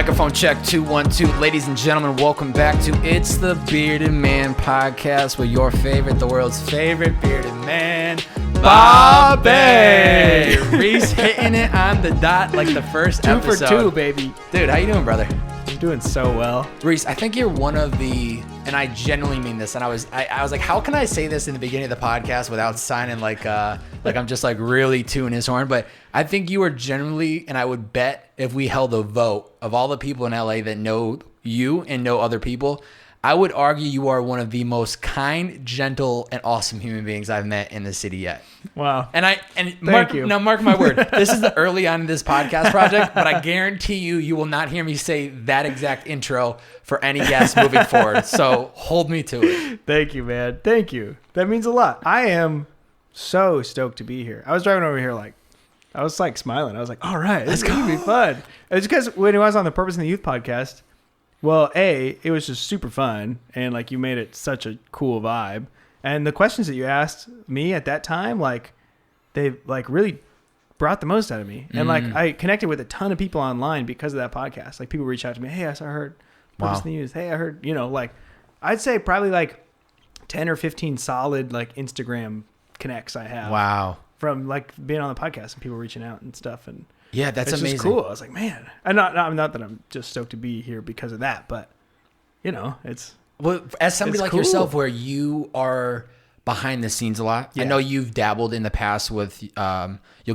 Microphone check 212. Ladies and gentlemen, welcome back to It's the Bearded Man podcast with your favorite, the world's favorite bearded man, Bobby. Reese hitting it on the dot like the first episode. 2 for 2, baby. Dude, how you doing, brother? I'm doing so well. Reese, I think you're one of the, and I genuinely mean this, and I was like, how can I say this in the beginning of the podcast without sounding like I'm just like really tooting his horn? But I think you are generally, and I would bet if we held a vote of all the people in LA that know you and know other people, I would argue you are one of the most kind, gentle, and awesome human beings I've met in the city yet. Wow. Thank you. Now, mark my word. This is the early on in this podcast project, but I guarantee you will not hear me say that exact intro for any guest moving forward. So hold me to it. Thank you, man. Thank you. That means a lot. I am so stoked to be here. I was driving over here I was like smiling. I was like, all right, this is going to be fun. It's because when I was on the Purpose in the Youth podcast, well, it was just super fun. And like you made it such a cool vibe. And the questions that you asked me at that time, like they like really brought the most out of me. And like I connected with a ton of people online because of that podcast. Like people reach out to me. Hey, I heard Purpose in the Youth. Hey, I heard, like I'd say probably like 10 or 15 solid like Instagram connects I have. Wow. From like being on the podcast and people reaching out and stuff. And yeah, that's amazing. It's cool. I was like, man, and not that I'm just stoked to be here because of that, but it's well, as somebody like cool. yourself, where you are behind the scenes a lot. Yeah. I know you've dabbled in the past with, you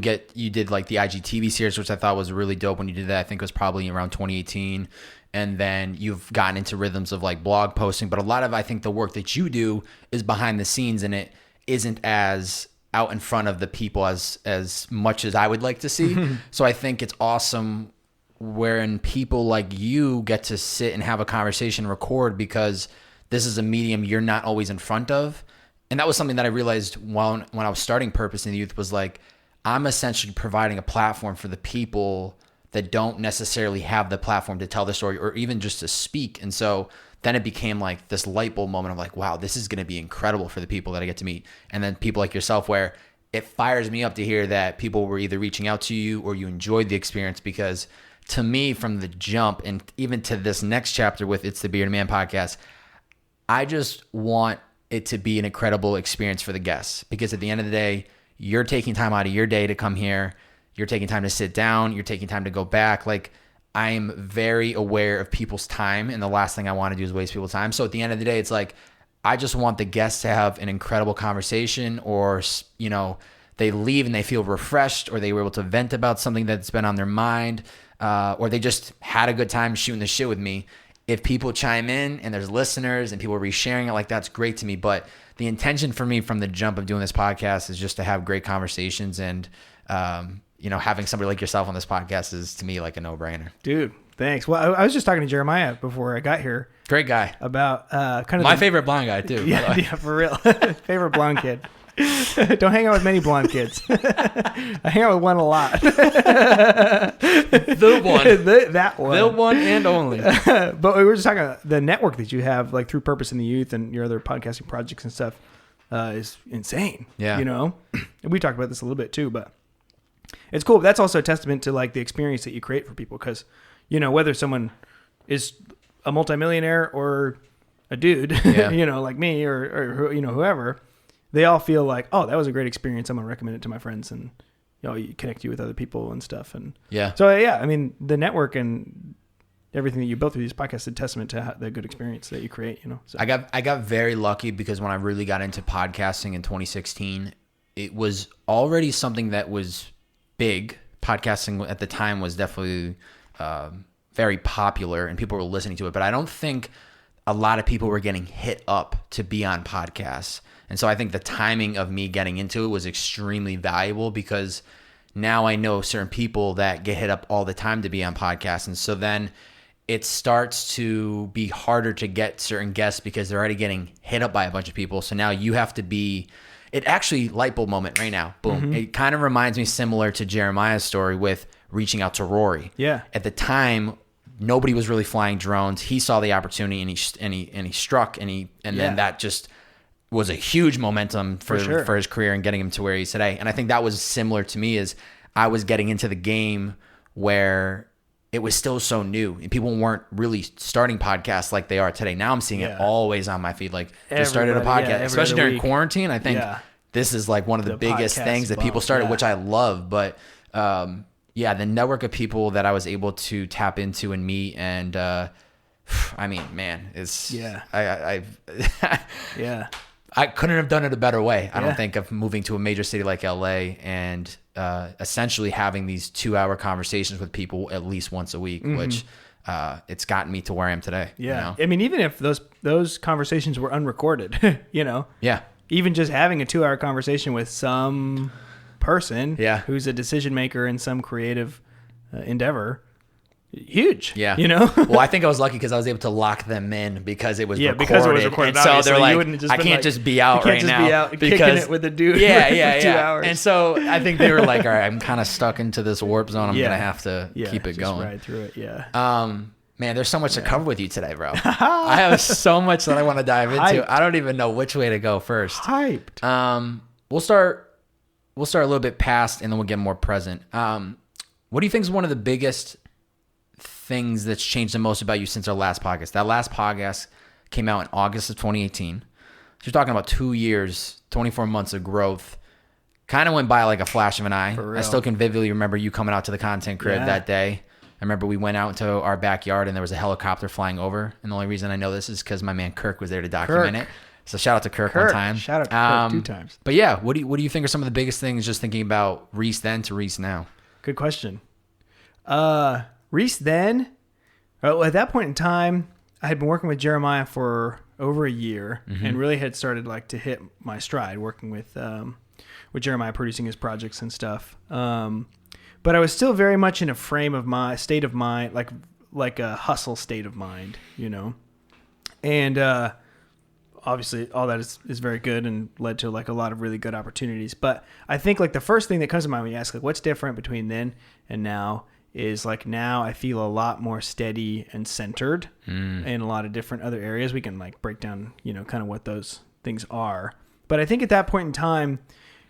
did like the IGTV series, which I thought was really dope when you did that. I think it was probably around 2018. And then you've gotten into rhythms of like blog posting, but a lot of, I think the work that you do is behind the scenes and it isn't as out in front of the people as much as I would like to see. So I think it's awesome when people like you get to sit and have a conversation and record, because this is a medium you're not always in front of. And that was something that I realized when I was starting Purpose in the Youth was like, I'm essentially providing a platform for the people that don't necessarily have the platform to tell their story or even just to speak. And so then it became like this light bulb moment of like, wow, this is going to be incredible for the people that I get to meet. And then people like yourself, where it fires me up to hear that people were either reaching out to you or you enjoyed the experience. Because to me, from the jump and even to this next chapter with It's the Bearded Man podcast, I just want it to be an incredible experience for the guests. Because at the end of the day, you're taking time out of your day to come here. You're taking time to sit down. You're taking time to go back. Like, I'm very aware of people's time, and the last thing I want to do is waste people's time. So at the end of the day, it's like, I just want the guests to have an incredible conversation, or, they leave and they feel refreshed, or they were able to vent about something that's been on their mind, or they just had a good time shooting the shit with me. If people chime in and there's listeners and people are resharing it, like, that's great to me. But the intention for me from the jump of doing this podcast is just to have great conversations, and, having somebody like yourself on this podcast is to me like a no-brainer. Dude, thanks. Well, I was just talking to Jeremiah before I got here. Great guy. About kind of my favorite blonde guy too. Yeah, for real. Favorite blonde kid. Don't hang out with many blonde kids. I hang out with one a lot. The one. That one. The one and only. But we were just talking about the network that you have, like through Purpose in the Youth and your other podcasting projects and stuff, is insane. Yeah. And we talked about this a little bit too, but it's cool. That's also a testament to like the experience that you create for people, because whether someone is a multimillionaire or a dude, like me or whoever, they all feel like, oh, that was a great experience. I'm gonna recommend it to my friends, and you connect you with other people and stuff. And yeah, so yeah, I mean, the network and everything that you built through these podcasts is a testament to the good experience that you create. So I got very lucky, because when I really got into podcasting in 2016, it was already something that was big. Podcasting at the time was definitely very popular and people were listening to it, but I don't think a lot of people were getting hit up to be on podcasts. And so I think the timing of me getting into it was extremely valuable, because now I know certain people that get hit up all the time to be on podcasts. And so then it starts to be harder to get certain guests because they're already getting hit up by a bunch of people. So now you have to be... It actually, light bulb moment right now. Boom. Mm-hmm. It kind of reminds me similar to Jeremiah's story with reaching out to Rory. Yeah. At the time, nobody was really flying drones. He saw the opportunity and he struck, and then that just was a huge momentum for his career and getting him to where he is today. And I think that was similar to me, is I was getting into the game where it was still so new and people weren't really starting podcasts like they are today. Now I'm seeing it always on my feed. Like just started a podcast, especially during quarantine. I think this is like one of the biggest things that people started, which I love. But the network of people that I was able to tap into and meet, and I mean, man, it's I couldn't have done it a better way. I don't think, of moving to a major city like LA and essentially having these 2-hour conversations with people at least once a week, which it's gotten me to where I am today. Yeah. You know? I mean, even if those conversations were unrecorded, you know, even just having a 2-hour conversation with some person who's a decision maker in some creative endeavor, huge. Yeah. You know? Well, I think I was lucky because I was able to lock them in because it was recorded. Because it was recorded. And so they're like, I can't just be out right now. Be out kicking it with a dude for 2 hours. And so I think they were like, all right, I'm kind of stuck into this warp zone. I'm going to have to keep it going. Ride through it. Man, there's so much to cover with you today, bro. I have so much that I want to dive into. Hyped. I don't even know which way to go first. Hyped. We'll start a little bit past and then we'll get more present. What do you think is one of the biggest things that's changed the most about you since our last podcast? That last podcast came out in August of 2018. So you're talking about 2 years, 24 months of growth. Kind of went by like a flash of an eye. I still can vividly remember you coming out to the content crib that day. I remember we went out into our backyard and there was a helicopter flying over. And the only reason I know this is because my man Kirk was there to document it. So shout out to Kirk one time. Shout out to Kirk 2 times. But yeah, what do you think are some of the biggest things just thinking about Reese then to Reese now? Good question. Reese then, at that point in time, I had been working with Jeremiah for over a year and really had started like to hit my stride working with Jeremiah producing his projects and stuff. But I was still very much in a state of mind, like a hustle state of mind, you know? And, obviously all that is very good and led to like a lot of really good opportunities. But I think like the first thing that comes to mind when you ask like what's different between then and now is like now I feel a lot more steady and centered in a lot of different other areas. We can like break down, you know, kind of what those things are. But I think at that point in time,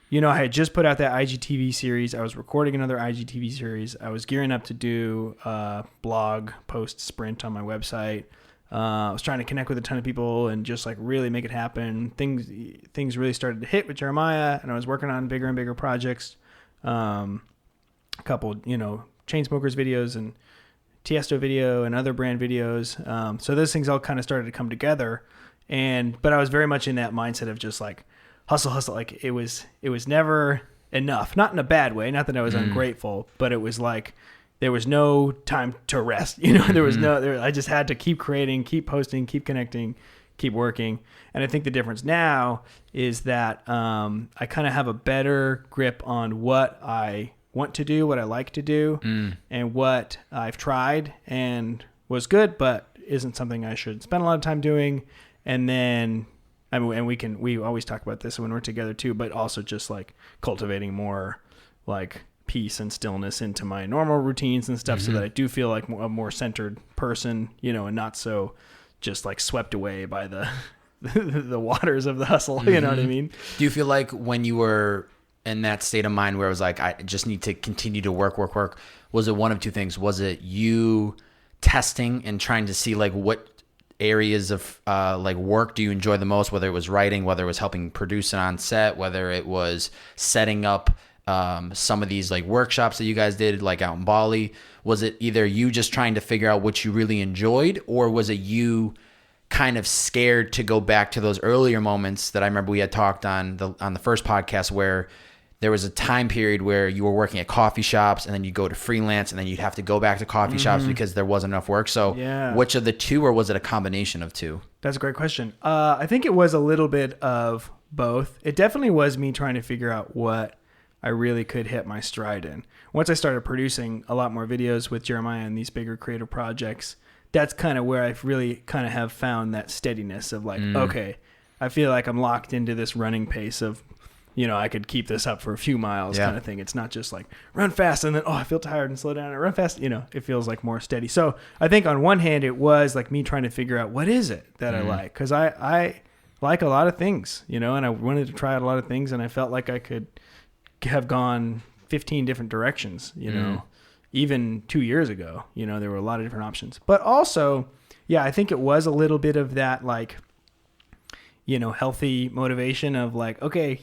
you know, I had just put out that IGTV series. I was recording another IGTV series. I was gearing up to do a blog post sprint on my website. I was trying to connect with a ton of people and just like really make it happen. Things really started to hit with Jeremiah, and I was working on bigger and bigger projects. A couple, you know, Chainsmokers videos and Tiesto video and other brand videos. So those things all kind of started to come together. But I was very much in that mindset of just like hustle. Like it was never enough, not in a bad way. Not that I was ungrateful, but it was like, there was no time to rest. You know, there was I just had to keep creating, keep posting, keep connecting, keep working. And I think the difference now is that I kind of have a better grip on what I want to do, what I like to do, and what I've tried and was good, but isn't something I should spend a lot of time doing. And then, I mean, and we always talk about this when we're together too, but also just like cultivating more like peace and stillness into my normal routines and stuff so that I do feel like a more centered person, you know, and not so just like swept away by the the waters of the hustle, you know what I mean? Do you feel like when you were in that state of mind where it was like, I just need to continue to work, was it one of two things? Was it you testing and trying to see like what areas of like work do you enjoy the most, whether it was writing, whether it was helping produce it on set, whether it was setting up some of these like workshops that you guys did like out in Bali? Was it either you just trying to figure out what you really enjoyed, or was it you kind of scared to go back to those earlier moments that I remember we had talked on the first podcast, where there was a time period where you were working at coffee shops and then you go to freelance and then you'd have to go back to coffee shops because there wasn't enough work. So which of the two, or was it a combination of two? That's a great question. I think it was a little bit of both. It definitely was me trying to figure out what I really could hit my stride in. Once I started producing a lot more videos with Jeremiah and these bigger creative projects, that's kind of where I really kind of have found that steadiness of like, okay, I feel like I'm locked into this running pace of, you know, I could keep this up for a few miles kind of thing. It's not just like run fast and then, I feel tired and slow down and run fast. You know, it feels like more steady. So I think on one hand, it was like me trying to figure out what is it that I like? Because I like a lot of things, you know, and I wanted to try out a lot of things, and I felt like I could have gone 15 different directions, you know, even 2 years ago. There were a lot of different options. But also, yeah, I think it was a little bit of that, like, healthy motivation of like, okay,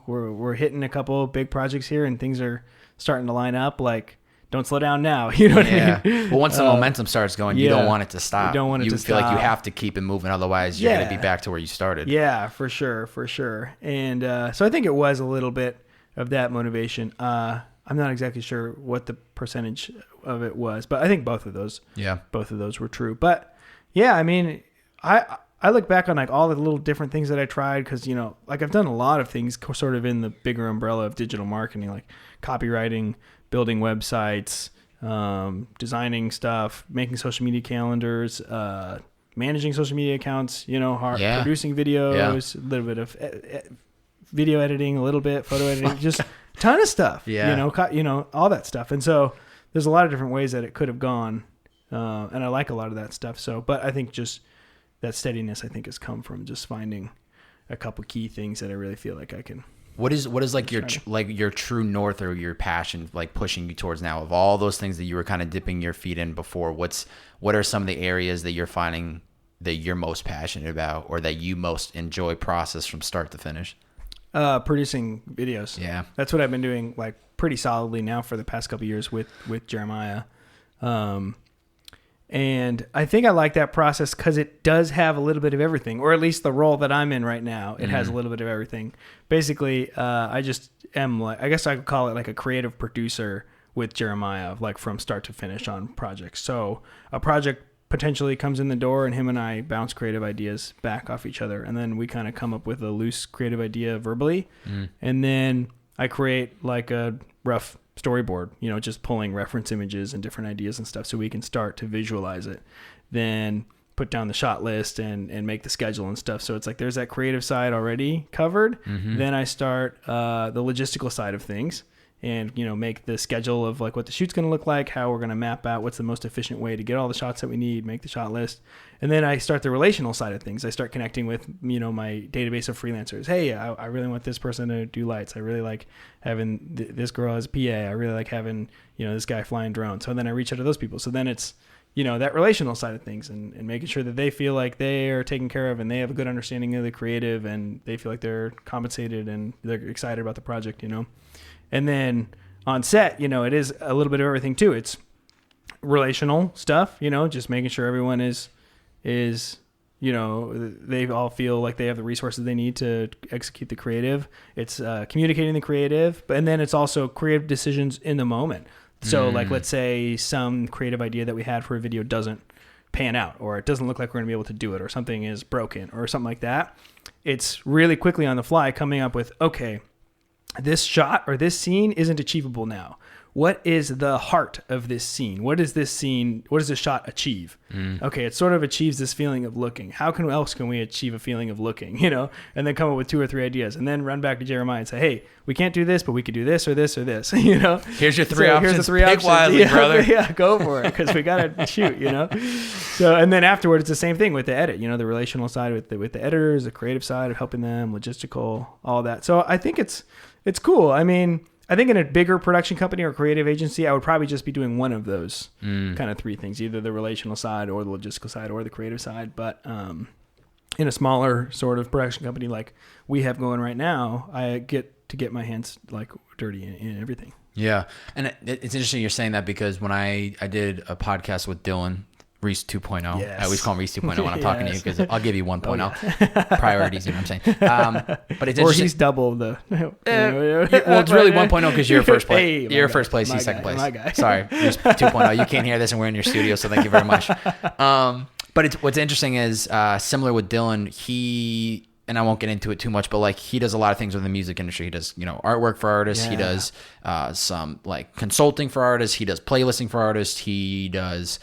we're hitting a couple big projects here and things are starting to line up. Like, don't slow down now. You know what I mean? Well, once the momentum starts going, you don't want it to stop. You don't want it to stop. You feel like you have to keep it moving. Otherwise, you're going to be back to where you started. Yeah, for sure. And so I think it was a little bit of that motivation. I'm not exactly sure what the percentage of it was, but I think both of those were true. But yeah, I mean, I look back on like all the little different things that I tried because, like I've done a lot of things sort of in the bigger umbrella of digital marketing, like copywriting, building websites, designing stuff, making social media calendars, managing social media accounts, producing videos, a little bit of video editing, a little bit photo editing, just a ton of stuff, all that stuff. And so there's a lot of different ways that it could have gone. And I like a lot of that stuff. So, but I think just that steadiness, I think, has come from just finding a couple key things that I really feel like I can. What is like your true north or your passion like pushing you towards now of all those things that you were kind of dipping your feet in before? What are some of the areas that you're finding that you're most passionate about or that you most enjoy process from start to finish? Producing videos. Yeah, that's what I've been doing like pretty solidly now for the past couple of years with Jeremiah. And I think I like that process because it does have a little bit of everything, or at least the role that I'm in right now. It has a little bit of everything. Basically, I just am like, I guess I could call it like a creative producer with Jeremiah, like from start to finish on projects. So a project potentially comes in the door and him and I bounce creative ideas back off each other. And then we kind of come up with a loose creative idea verbally. And then I create like a rough storyboard, just pulling reference images and different ideas and stuff so we can start to visualize it, then put down the shot list and make the schedule and stuff. So it's like there's that creative side already covered. Then I start the logistical side of things and, make the schedule of like what the shoot's going to look like, how we're going to map out what's the most efficient way to get all the shots that we need, make the shot list. And then I start the relational side of things. I start connecting with, my database of freelancers. Hey, I really want this person to do lights. I really like having this girl as PA. I really like having, this guy flying drones. So then I reach out to those people. So then it's, that relational side of things and making sure that they feel like they are taken care of and they have a good understanding of the creative and they feel like they're compensated and they're excited about the project, And then on set, it is a little bit of everything too. It's relational stuff, just making sure everyone is, they all feel like they have the resources they need to execute the creative. It's communicating the creative, and then it's also creative decisions in the moment. So like, let's say some creative idea that we had for a video doesn't pan out, or it doesn't look like we're gonna be able to do it, or something is broken or something like that. It's really quickly on the fly coming up with, okay, this shot or this scene isn't achievable now. What is the heart of this scene? What does this shot achieve? Okay, it sort of achieves this feeling of looking. How else can we achieve a feeling of looking, And then come up with 2 or 3 ideas and then run back to Jeremiah and say, hey, we can't do this, but we could do this or this or this, Here's your 3 options. Here's the 3 Pick options. wisely, brother. Yeah, go for it because we got to shoot, So, and then afterward, it's the same thing with the edit, the relational side with the editors, the creative side of helping them, logistical, all that. So I think it's cool. I mean, I think in a bigger production company or creative agency, I would probably just be doing one of those kind of 3 things, either the relational side or the logistical side or the creative side. But in a smaller sort of production company like we have going right now, I get to get my hands like dirty in everything. Yeah. And it's interesting you're saying that because when I did a podcast with Dylan, Reese 2.0. Yes. I always call him Reese 2.0 when I'm talking to you because I'll give you 1.0 priorities. You know what I'm saying? But it's or he's double the. Well, it's really 1.0 because you're first place. Hey, you're first place. He's second place. My guy. Sorry, Reese 2.0. You can't hear this, and we're in your studio, so thank you very much. But what's interesting is similar with Dylan. And I won't get into it too much, but like he does a lot of things with the music industry. He does, artwork for artists. Yeah. He does some like consulting for artists. He does playlisting for artists. He does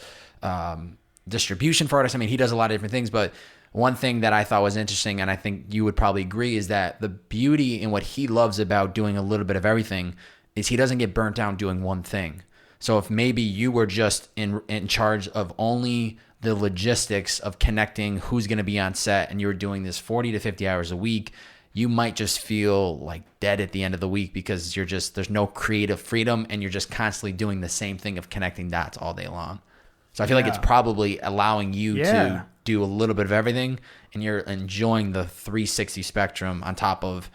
distribution for artists. I mean, he does a lot of different things, but one thing that I thought was interesting, and I think you would probably agree, is that the beauty in what he loves about doing a little bit of everything is he doesn't get burnt out doing one thing. So if maybe you were just in charge of only the logistics of connecting who's going to be on set and you were doing this 40 to 50 hours a week, you might just feel like dead at the end of the week because there's no creative freedom and you're just constantly doing the same thing of connecting dots all day long. So I feel like it's probably allowing you to do a little bit of everything, and you're enjoying the 360 spectrum on top of,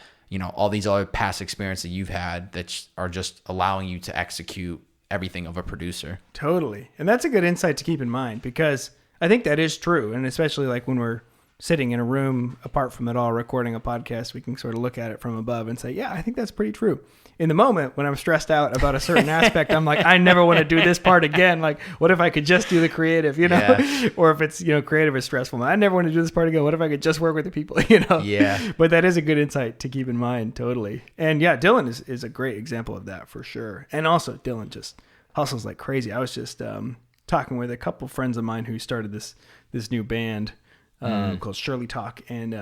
all these other past experiences you've had that are just allowing you to execute everything of a producer. Totally. And that's a good insight to keep in mind, because I think that is true. And especially like when we're sitting in a room apart from it all, recording a podcast, we can sort of look at it from above and say, yeah, I think that's pretty true. In the moment when I'm stressed out about a certain aspect, I'm like, I never want to do this part again. Like, what if I could just do the creative, Yeah. Or if it's, creative is stressful. I never want to do this part again. What if I could just work with the people, Yeah. But that is a good insight to keep in mind. Totally. And yeah, Dylan is a great example of that for sure. And also Dylan just hustles like crazy. I was just talking with a couple friends of mine who started this new band called Shirley Talk, and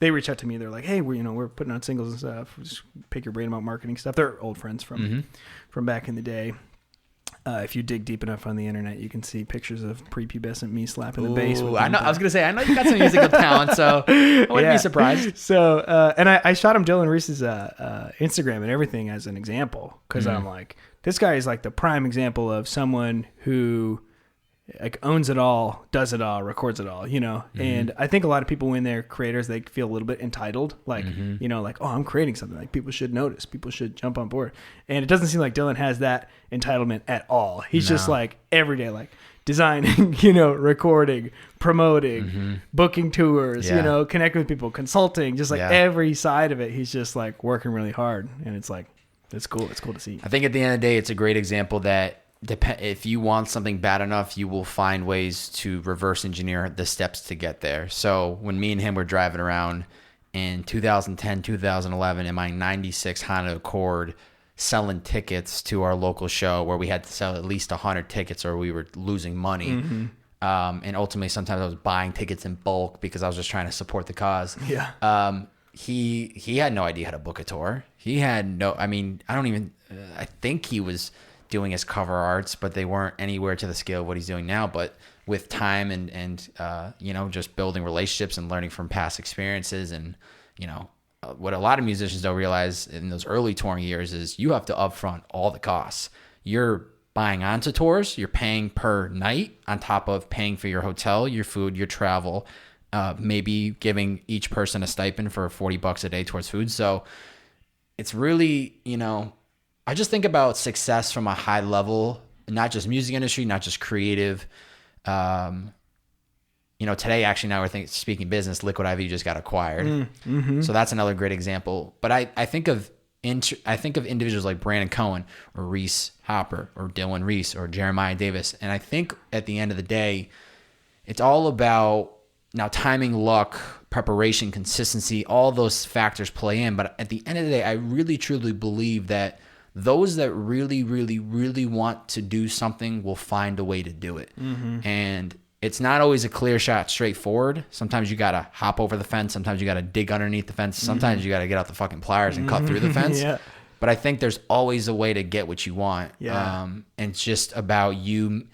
they reached out to me. They're like, "Hey, we're putting out singles and stuff. Just pick your brain about marketing stuff." They're old friends from back in the day. If you dig deep enough on the internet, you can see pictures of prepubescent me slapping the bass. I know. I was gonna say, I know you got some musical talent, so I wouldn't be surprised. So, and I shot him Dylan Reese's Instagram and everything as an example, because I'm like, this guy is like the prime example of someone who like owns it all, does it all, records it all, And I think a lot of people, when they're creators, they feel a little bit entitled, like, like, oh, I'm creating something, like people should notice, people should jump on board. And it doesn't seem like Dylan has that entitlement at all. He's just like every day, like designing, recording, promoting, booking tours, connecting with people, consulting, just like every side of it. He's just like working really hard. And it's like, it's cool. It's cool to see. I think at the end of the day, it's a great example that if you want something bad enough, you will find ways to reverse engineer the steps to get there. So when me and him were driving around in 2010, 2011 in my 96 Honda Accord, selling tickets to our local show where we had to sell at least 100 tickets or we were losing money. And ultimately, sometimes I was buying tickets in bulk because I was just trying to support the cause. Yeah. He had no idea how to book a tour. He had I think he was doing his cover arts, but they weren't anywhere to the scale of what he's doing now. But with time and just building relationships and learning from past experiences, and what a lot of musicians don't realize in those early touring years is you have to upfront all the costs. You're buying onto tours, you're paying per night on top of paying for your hotel, your food, your travel, maybe giving each person a stipend for $40 a day towards food. So it's really, I just think about success from a high level, not just music industry, not just creative. Today, actually, now we're speaking business, Liquid IV just got acquired. So that's another great example. But I think of individuals like Brandon Cohen or Reese Hopper or Dylan Reese or Jeremiah Davis. And I think at the end of the day, it's all about now timing, luck, preparation, consistency, all those factors play in. But at the end of the day, I really, truly believe that those that really, really, really want to do something will find a way to do it. And it's not always a clear shot straight forward. Sometimes you got to hop over the fence. Sometimes you got to dig underneath the fence. Sometimes you got to get out the fucking pliers and cut through the fence. But I think there's always a way to get what you want. And it's just about you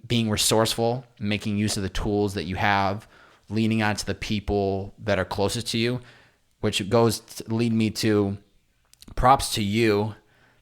being resourceful, making use of the tools that you have, leaning onto the people that are closest to you, which goes to lead me to props to you.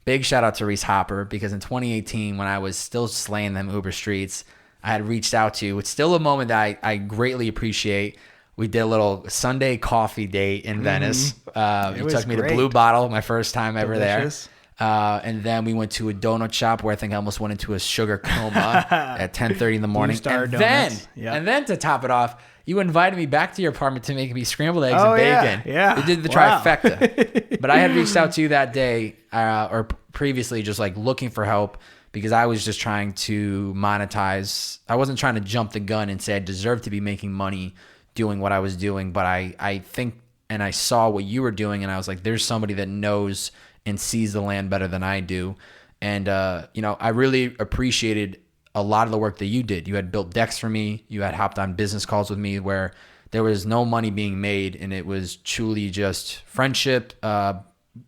Big shout out to Reese Hopper, because in 2018, when I was still slaying them Uber streets, I had reached out to you. It's still a moment that I greatly appreciate. We did a little Sunday coffee date in Venice. You took me to Blue Bottle, my first time ever there. And then we went to a donut shop where I think I almost went into a sugar coma at 10:30 in the morning. And then to top it off, you invited me back to your apartment to make me scrambled eggs and bacon. Yeah. We did the trifecta. But I had reached out to you that day or previously, just like looking for help, because I was just trying to monetize. I wasn't trying to jump the gun and say I deserve to be making money doing what I was doing. But I think, and I saw what you were doing, and I was like, there's somebody that knows and sees the land better than I do. And, I really appreciated a lot of the work that you did. You had built decks for me. You had hopped on business calls with me where there was no money being made, and it was truly just friendship,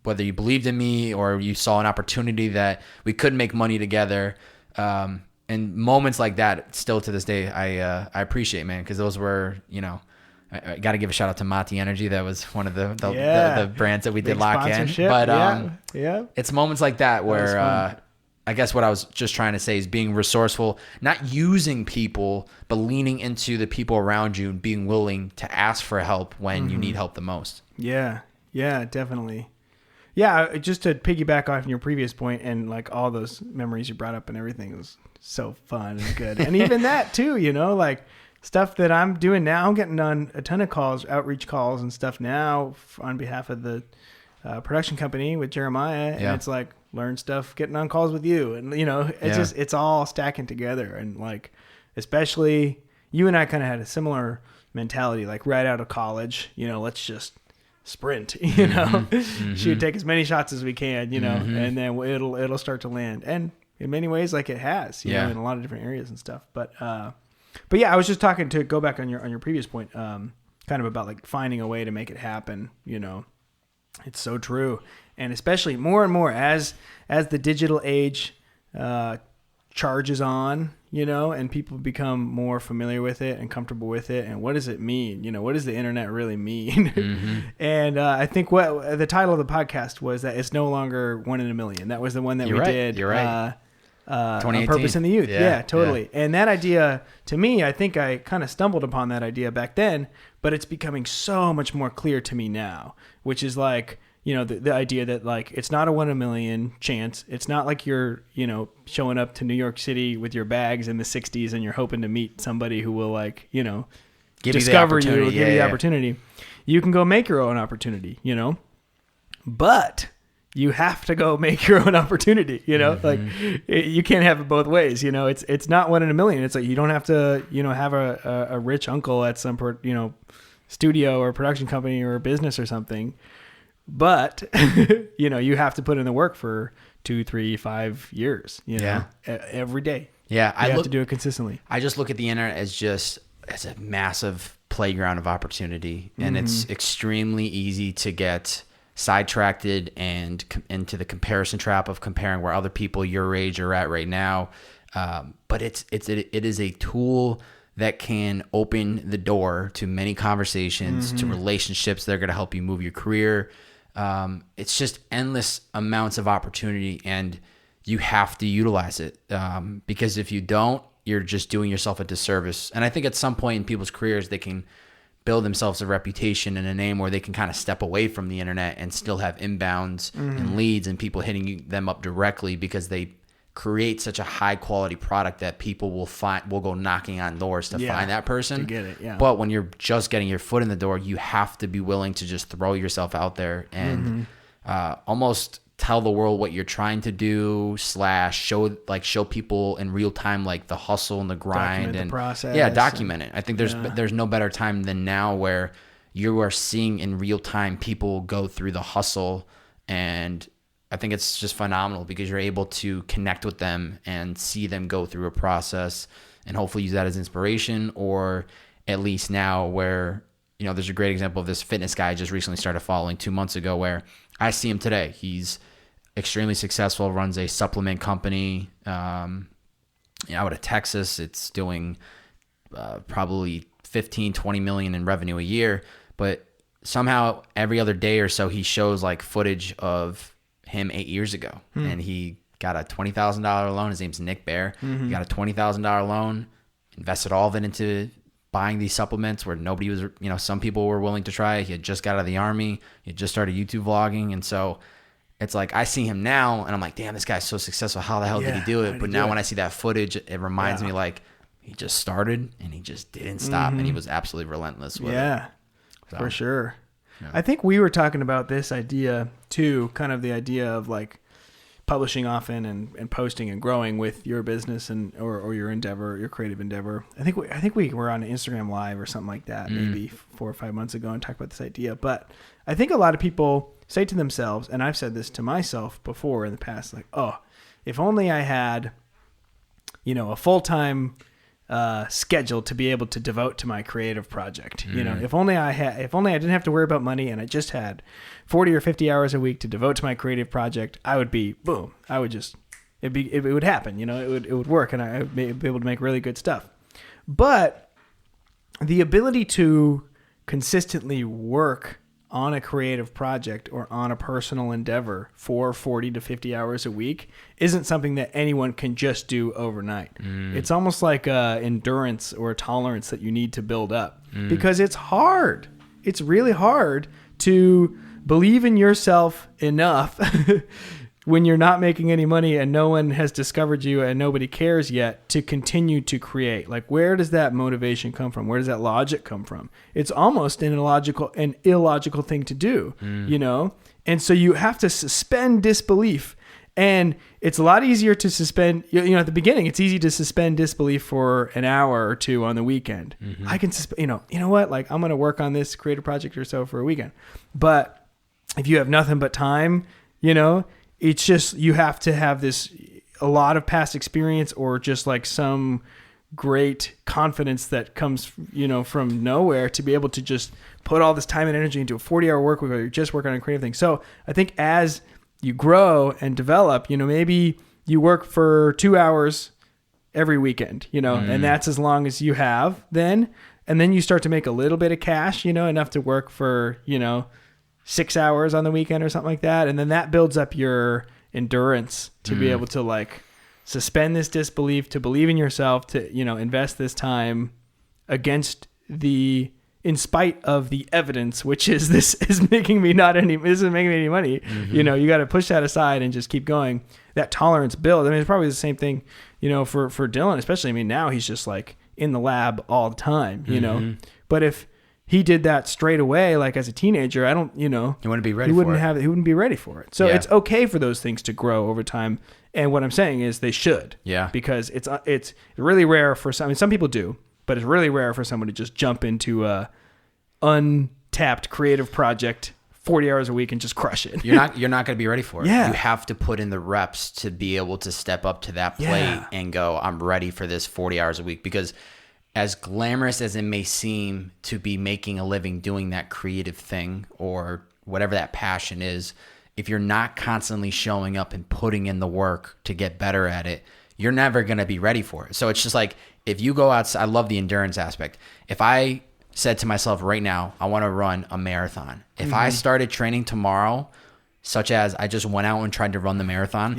whether you believed in me or you saw an opportunity that we could make money together. And moments like that, still to this day, I appreciate, man, because those were, I got to give a shout out to Mati Energy. That was one of the brands that we did lock in. But it's moments like that where I guess what I was just trying to say is being resourceful, not using people, but leaning into the people around you and being willing to ask for help when you need help the most. Yeah, definitely. Yeah, just to piggyback off your previous point and like all those memories you brought up and everything was so fun and good. And even that too, like stuff that I'm doing now, I'm getting on a ton of calls, outreach calls and stuff now on behalf of the production company with Jeremiah. And it's like, learn stuff, getting on calls with you. And, it's all stacking together. And like, especially you and I kind of had a similar mentality, like right out of college, let's just sprint, shoot, take as many shots as we can, and then it'll start to land. And in many ways, like it has, in a lot of different areas and stuff. But yeah, I was just talking to go back on your previous point, kind of about like finding a way to make it happen, It's so true. And especially more and more as the digital age charges on, and people become more familiar with it and comfortable with it. And what does it mean? What does the internet really mean? And I think what the title of the podcast was that it's no longer 1 in a million. That was the one that we did. You're right. On Purpose in the Youth. Yeah, totally. Yeah. And that idea, to me, I think I kind of stumbled upon that idea back then, but it's becoming so much more clear to me now, which is like, the idea that like, it's not a 1 in a million chance. It's not like you're, showing up to New York City with your bags in the 60s and you're hoping to meet somebody who will like, discover you, give you the opportunity. You can go make your own opportunity, but you have to go make your own opportunity, like you can't have it both ways. It's not 1 in a million. It's like, you don't have to, have a rich uncle at some, studio or production company or business or something. But, you have to put in the work for 2, 3, 5 years, every day. Yeah. I have to do it consistently. I just look at the internet as a massive playground of opportunity. And it's extremely easy to get sidetracked and into the comparison trap of comparing where other people your age are at right now. But it is a tool that can open the door to many conversations, to relationships that are going to help you move your career. It's just endless amounts of opportunity, and you have to utilize it. Because if you don't, you're just doing yourself a disservice. And I think at some point in people's careers, they can build themselves a reputation and a name where they can kind of step away from the internet and still have inbounds and leads and people hitting them up directly because they create such a high quality product that people will go knocking on doors to find that person. To get it, yeah. But when you're just getting your foot in the door, you have to be willing to just throw yourself out there and almost tell the world what you're trying to do / show people in real time, like the hustle and the grind, document and the process. Document it. I think there's no better time than now where you are seeing in real time people go through the hustle, and I think it's just phenomenal because you're able to connect with them and see them go through a process and hopefully use that as inspiration, or at least now where, there's a great example of this fitness guy I just recently started following 2 months ago where I see him today. He's extremely successful, runs a supplement company out of Texas. It's doing probably 15, 20 million in revenue a year, but somehow every other day or so he shows like footage of him 8 years ago, and he got a $20,000 loan. His name's Nick Bear. He got a $20,000 loan, invested all of it into buying these supplements where nobody was, some people were willing to try it. He had just got out of the army. He had just started YouTube vlogging. And so it's like, I see him now and I'm like, damn, this guy's so successful. How the hell did he do it? But now when I see that footage, it reminds me like he just started and he just didn't stop, and he was absolutely relentless with it. So, for sure. Yeah. I think we were talking about this idea too, kind of the idea of like publishing often and posting and growing with your business and or your endeavor, your creative endeavor. I think we were on Instagram Live or something like that maybe 4 or 5 months ago and talked about this idea. But I think a lot of people say to themselves, and I've said this to myself before in the past, like, oh, if only I had, a full-time schedule to be able to devote to my creative project. If only I didn't have to worry about money and I just had 40 or 50 hours a week to devote to my creative project, I would be boom. It would happen, it would work, and I would be able to make really good stuff. But the ability to consistently work on a creative project or on a personal endeavor for 40 to 50 hours a week isn't something that anyone can just do overnight. It's almost like endurance or tolerance that you need to build up because it's hard. It's really hard to believe in yourself enough when you're not making any money and no one has discovered you and nobody cares yet to continue to create. Like, where does that motivation come from? Where does that logic come from? It's almost an illogical thing to do, you know? And so you have to suspend disbelief. And it's a lot easier to suspend, you know, at the beginning, it's easy to suspend disbelief for an hour or two on the weekend. I can, you know what? Like, I'm going to work on this creative project or so for a weekend. But if you have nothing but time, you know, it's just, you have to have a lot of past experience or just like some great confidence that comes, you know, from nowhere to be able to just put all this time and energy into a 40-hour work week where you're just working on creative things. So I think as you grow and develop, you know, maybe you work for 2 hours every weekend, you know, and that's as long as you have then. And then you start to make a little bit of cash, you know, enough to work for, you know, 6 hours on the weekend or something like that. And then that builds up your endurance to be able to like suspend this disbelief, to believe in yourself, to, you know, invest this time in spite of the evidence, which is this isn't making me any money. You know, you got to push that aside and just keep going. That tolerance builds. I mean, it's probably the same thing, you know, for Dylan, especially. I mean, now he's just like in the lab all the time, you know, but if he did that straight away, like as a teenager, I don't, you know, he wouldn't be ready for it. He wouldn't be ready for it. So it's okay for those things to grow over time. And what I'm saying is they should. Yeah. Because it's really rare for some, I mean, some people do, but it's really rare for someone to just jump into a untapped creative project 40 hours a week and just crush it. You're not going to be ready for it. Yeah. You have to put in the reps to be able to step up to that plate and go, I'm ready for this 40 hours a week. Because as glamorous as it may seem to be making a living doing that creative thing or whatever that passion is, if you're not constantly showing up and putting in the work to get better at it, you're never going to be ready for it. So it's just like, if you go outside, I love the endurance aspect. If I said to myself right now, I want to run a marathon. If I started training tomorrow, such as I just went out and tried to run the marathon,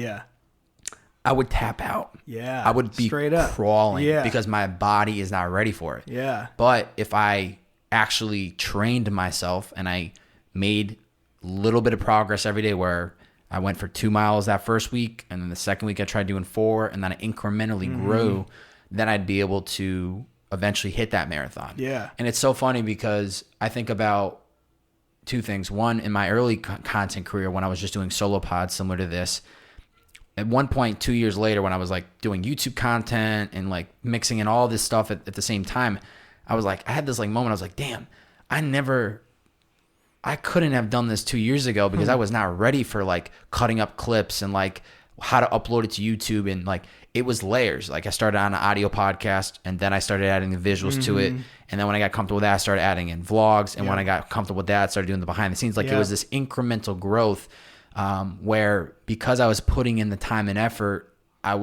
I would tap out. Yeah. I would be straight up crawling because my body is not ready for it. Yeah. But if I actually trained myself and I made a little bit of progress every day, where I went for 2 miles that first week, and then the second week I tried doing 4, and then I incrementally grew, then I'd be able to eventually hit that marathon. Yeah. And it's so funny because I think about two things. One, in my early content career, when I was just doing solo pods similar to this, at one point 2 years later, when I was like doing YouTube content and like mixing in all this stuff at the same time, I was like, I had this like moment. I was like, damn, I couldn't have done this 2 years ago because I was not ready for like cutting up clips and like how to upload it to YouTube. And like, it was layers. Like I started on an audio podcast and then I started adding the visuals to it. And then when I got comfortable with that, I started adding in vlogs. And when I got comfortable with that, I started doing the behind the scenes. Like it was this incremental growth where because I was putting in the time and effort, I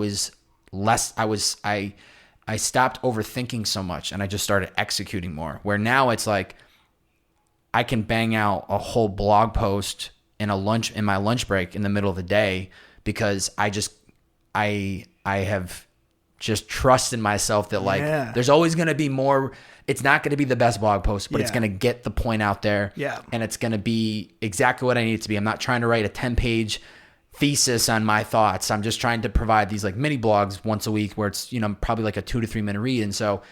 stopped overthinking so much and I just started executing more. Where now it's like I can bang out a whole blog post in my lunch break in the middle of the day because I have just trusted myself that like there's always going to be more. It's not going to be the best blog post, but it's going to get the point out there. Yeah. And it's going to be exactly what I need it to be. I'm not trying to write a 10-page thesis on my thoughts. I'm just trying to provide these like mini blogs once a week where it's, you know, probably like a 2 to 3 minute read. And so,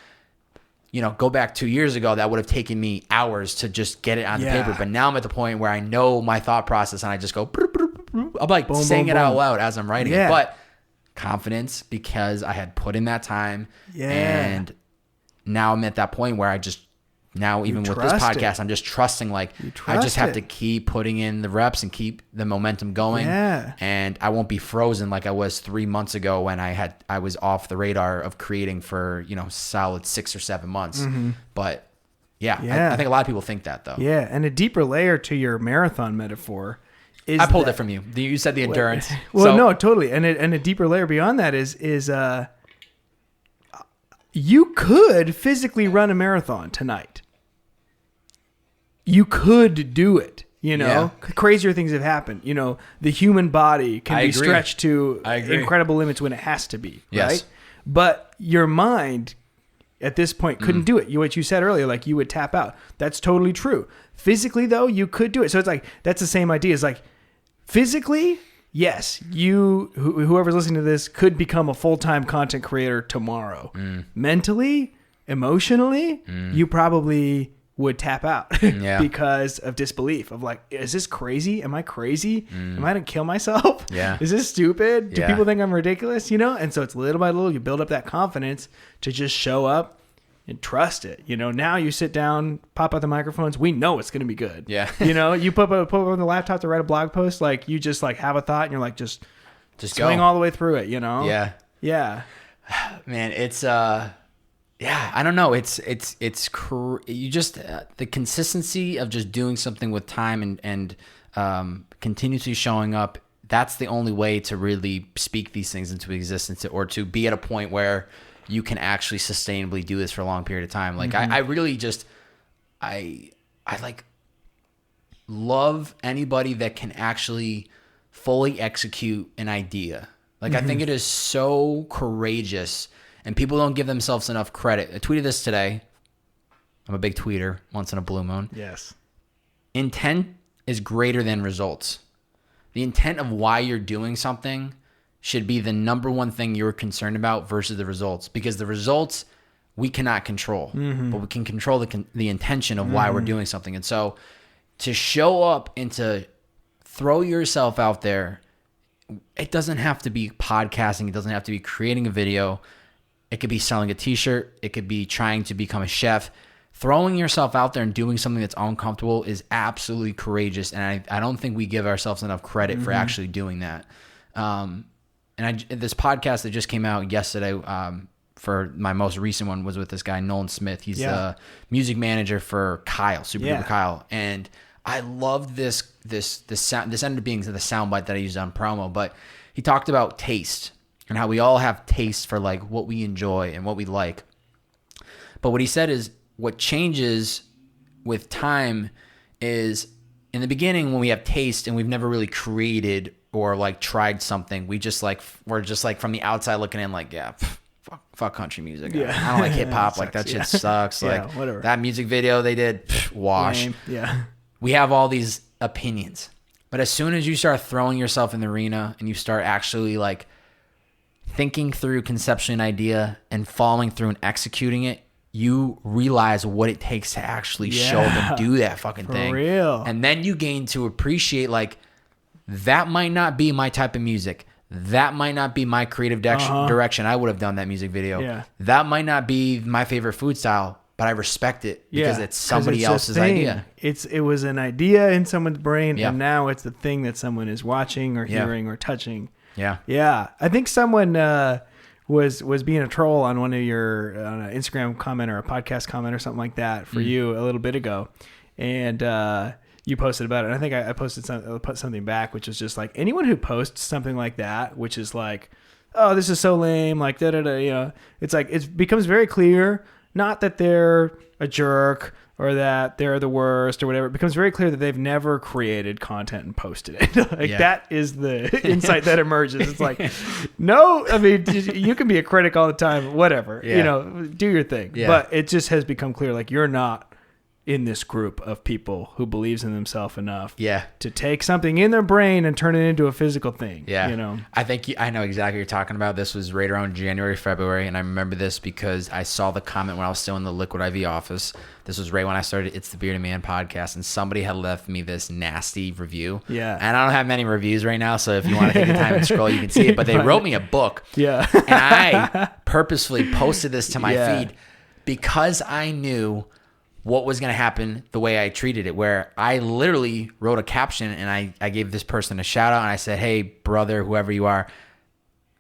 you know, go back 2 years ago, that would have taken me hours to just get it on the paper. But now I'm at the point where I know my thought process and I just go, I'm like saying it out loud as I'm writing it. But confidence because I had put in that time. And now I'm at that point where even with this podcast, I'm just trusting, like, I just have to keep putting in the reps and keep the momentum going. And I won't be frozen like I was 3 months ago when I was off the radar of creating for, you know, solid 6 or 7 months. But I think a lot of people think that though. Yeah. And a deeper layer to your marathon metaphor is I pulled it from you. You said the endurance. Well, no, totally. And a deeper layer beyond that is you could physically run a marathon tonight. you could do it. Crazier things have happened. The human body can be stretched to incredible limits when it has to be, right? But your mind at this point couldn't do it. What you said earlier, like you would tap out. That's totally true. Physically, though, you could do it. So it's like, that's the same idea. It's like, physically, yes, whoever's listening to this could become a full-time content creator tomorrow. Mentally, emotionally, you probably would tap out because of disbelief of like, is this crazy? Am I crazy? Am I going to kill myself? Is this stupid? Do people think I'm ridiculous? And so it's little by little, you build up that confidence to just show up and trust it. Now you sit down, pop out the microphones. We know it's going to be good. You put on the laptop to write a blog post. Like you just like have a thought and you're like, just swing all the way through it, Yeah. Man, it's, I don't know. It's you just the consistency of just doing something with time and continuously showing up. That's the only way to really speak these things into existence, or to be at a point where you can actually sustainably do this for a long period of time. Like I really just I like love anybody that can actually fully execute an idea. Like I think it is so courageous. And people don't give themselves enough credit. I tweeted this today. I'm a big tweeter, once in a blue moon. Yes. Intent is greater than results. The intent of why you're doing something should be the number one thing you're concerned about versus the results. Because the results we cannot control. But we can control the intention of why we're doing something. And so to show up and to throw yourself out there, it doesn't have to be podcasting. It doesn't have to be creating a video. It could be selling a t-shirt. It could be trying to become a chef. Throwing yourself out there and doing something that's uncomfortable is absolutely courageous. And I don't think we give ourselves enough credit for actually doing that. This podcast that just came out yesterday, for my most recent one, was with this guy, Nolan Smith. He's the music manager for Kyle, Super Duper Kyle. And I loved this sound. This ended up being the soundbite that I used on promo, but he talked about taste. And how we all have taste for like what we enjoy and what we like. But what he said is what changes with time is in the beginning when we have taste and we've never really created or like tried something, we're just like from the outside looking in like, fuck country music. I don't like hip hop. Like that shit sucks. Like whatever. That music video they did, wash. Lame. We have all these opinions. But as soon as you start throwing yourself in the arena and you start actually like thinking through conceptually an idea and following through and executing it, you realize what it takes to actually show up and do that fucking thing. For real. And then you gain to appreciate like, that might not be my type of music. That might not be my creative direction. I would have done that music video. Yeah. That might not be my favorite food style, but I respect it because it's somebody else's idea. It was an idea in someone's brain, and now it's the thing that someone is watching or hearing or touching. Yeah. I think someone was being a troll on one of your on an Instagram comment or a podcast comment or something like that for you a little bit ago, and you posted about it. And I think I put something back, which is just like anyone who posts something like that, which is like, oh, this is so lame, like da da da. It's like it becomes very clear, not that they're a jerk or that they're the worst or whatever. It becomes very clear that they've never created content and posted it. That is the insight that emerges. It's like, no, I mean, you can be a critic all the time, whatever, do your thing. But it just has become clear, like you're not in this group of people who believes in themselves enough to take something in their brain and turn it into a physical thing. I think I know exactly what you're talking about. This was right around January, February, and I remember this because I saw the comment when I was still in the Liquid IV office. This was right when I started It's the Bearded Man podcast, and somebody had left me this nasty review. And I don't have many reviews right now, so if you want to take the time and scroll, you can see it. But they wrote me a book. And I purposefully posted this to my feed because I knew what was going to happen the way I treated it, where I literally wrote a caption and I gave this person a shout out and I said, hey, brother, whoever you are,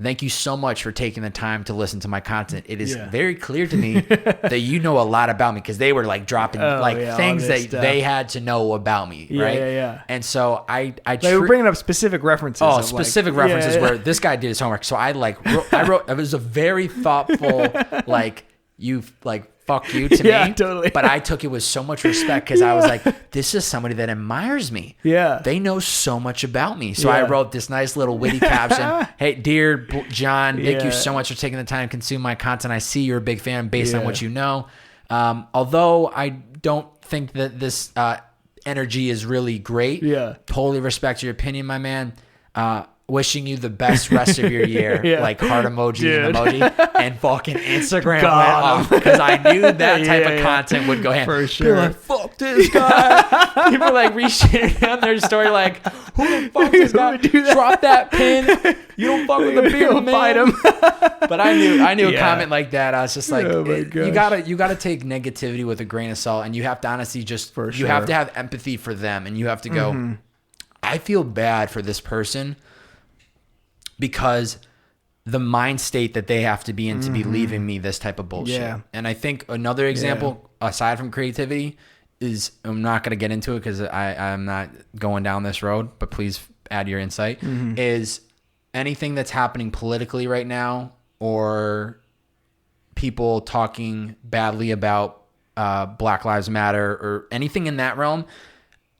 thank you so much for taking the time to listen to my content. It is very clear to me that you know a lot about me, because they were like dropping things that they had to know about me, right? And so they were bringing up specific references. Oh, specific references where this guy did his homework. So I wrote, it was a very thoughtful, like, you've like fuck you to Yeah, me. totally. But I took it with so much respect because I was like, this is somebody that admires me. Yeah. They know so much about me. So Yeah. I wrote this nice little witty caption. Hey, dear John, thank Yeah. you so much for taking the time to consume my content. I see you're a big fan based on Yeah. what you know. Although I don't think that this energy is really great. Yeah. Totally respect your opinion, my man. Wishing you the best rest of your year. Yeah. Like heart emoji and Dude. emoji. And fucking Instagram Got went off because I knew that type of Yeah. content would go hand. For People sure. are like, fuck this guy. People are like resharing on their story like, who the fuck this Who guy? would do that? Drop that pin. You don't fuck with the beer, You'll man. fight him. But I knew a Yeah. comment like that. I was just like, Oh my you gosh. gotta take negativity with a grain of salt, and you have to honestly just For you have sure. to have empathy for them, and you have to go. I feel bad for this person because the mind state that they have to be in to be leaving me this type of bullshit. Yeah. And I think another example aside from creativity is, I'm not gonna get into it because I'm not going down this road, but please add your insight. Is anything that's happening politically right now, or people talking badly about Black Lives Matter or anything in that realm,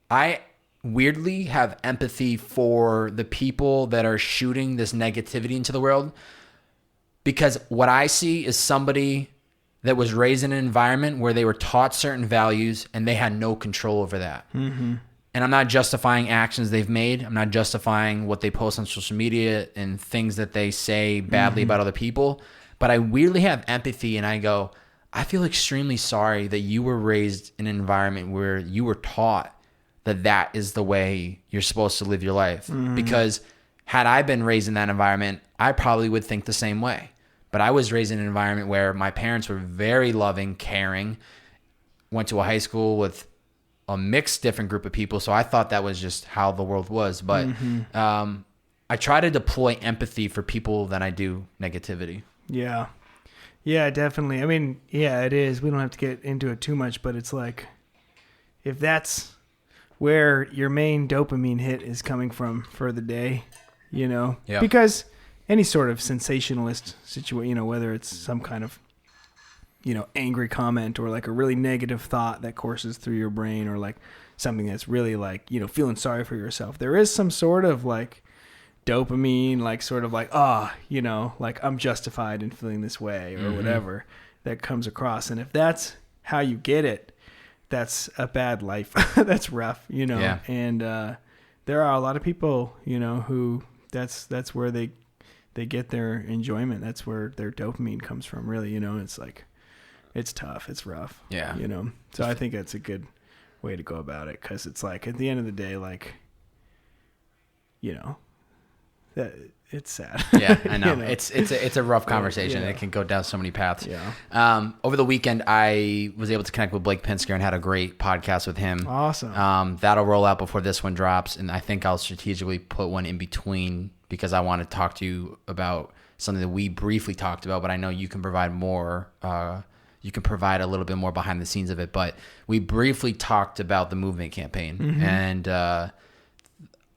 I weirdly have empathy for the people that are shooting this negativity into the world, because what I see is somebody that was raised in an environment where they were taught certain values and they had no control over that. And I'm not justifying actions they've made. I'm not justifying what they post on social media and things that they say badly about other people. But I weirdly have empathy, and I go, I feel extremely sorry that you were raised in an environment where you were taught that is the way you're supposed to live your life. Because had I been raised in that environment, I probably would think the same way. But I was raised in an environment where my parents were very loving, caring, went to a high school with a mixed different group of people. So I thought that was just how the world was. But I try to deploy empathy for people that I do negativity. Yeah. Yeah, definitely. I mean, yeah, it is. We don't have to get into it too much, but it's like, if that's where your main dopamine hit is coming from for the day, you know, Yeah. because any sort of sensationalist situation, you know, whether it's some kind of, you know, angry comment or like a really negative thought that courses through your brain, or like something that's really like, you know, feeling sorry for yourself, there is some sort of like dopamine, like sort of like, you know, like I'm justified in feeling this way or whatever that comes across. And if that's how you get it, that's a bad life. That's rough, you know. Yeah. And there are a lot of people, you know, who that's where they get their enjoyment. That's where their dopamine comes from, really, you know. It's like, it's tough, it's rough. Yeah. You know. So I think that's a good way to go about it, because it's like, at the end of the day, like, you know, that it's sad. Yeah, I know. You know? It's a rough conversation. Yeah. It can go down so many paths. Yeah. Over the weekend, I was able to connect with Blake Pinsker and had a great podcast with him. Awesome. That'll roll out before this one drops, and I think I'll strategically put one in between, because I want to talk to you about something that we briefly talked about, but I know you can provide more. You can provide a little bit more behind the scenes of it. But we briefly talked about the movement campaign, and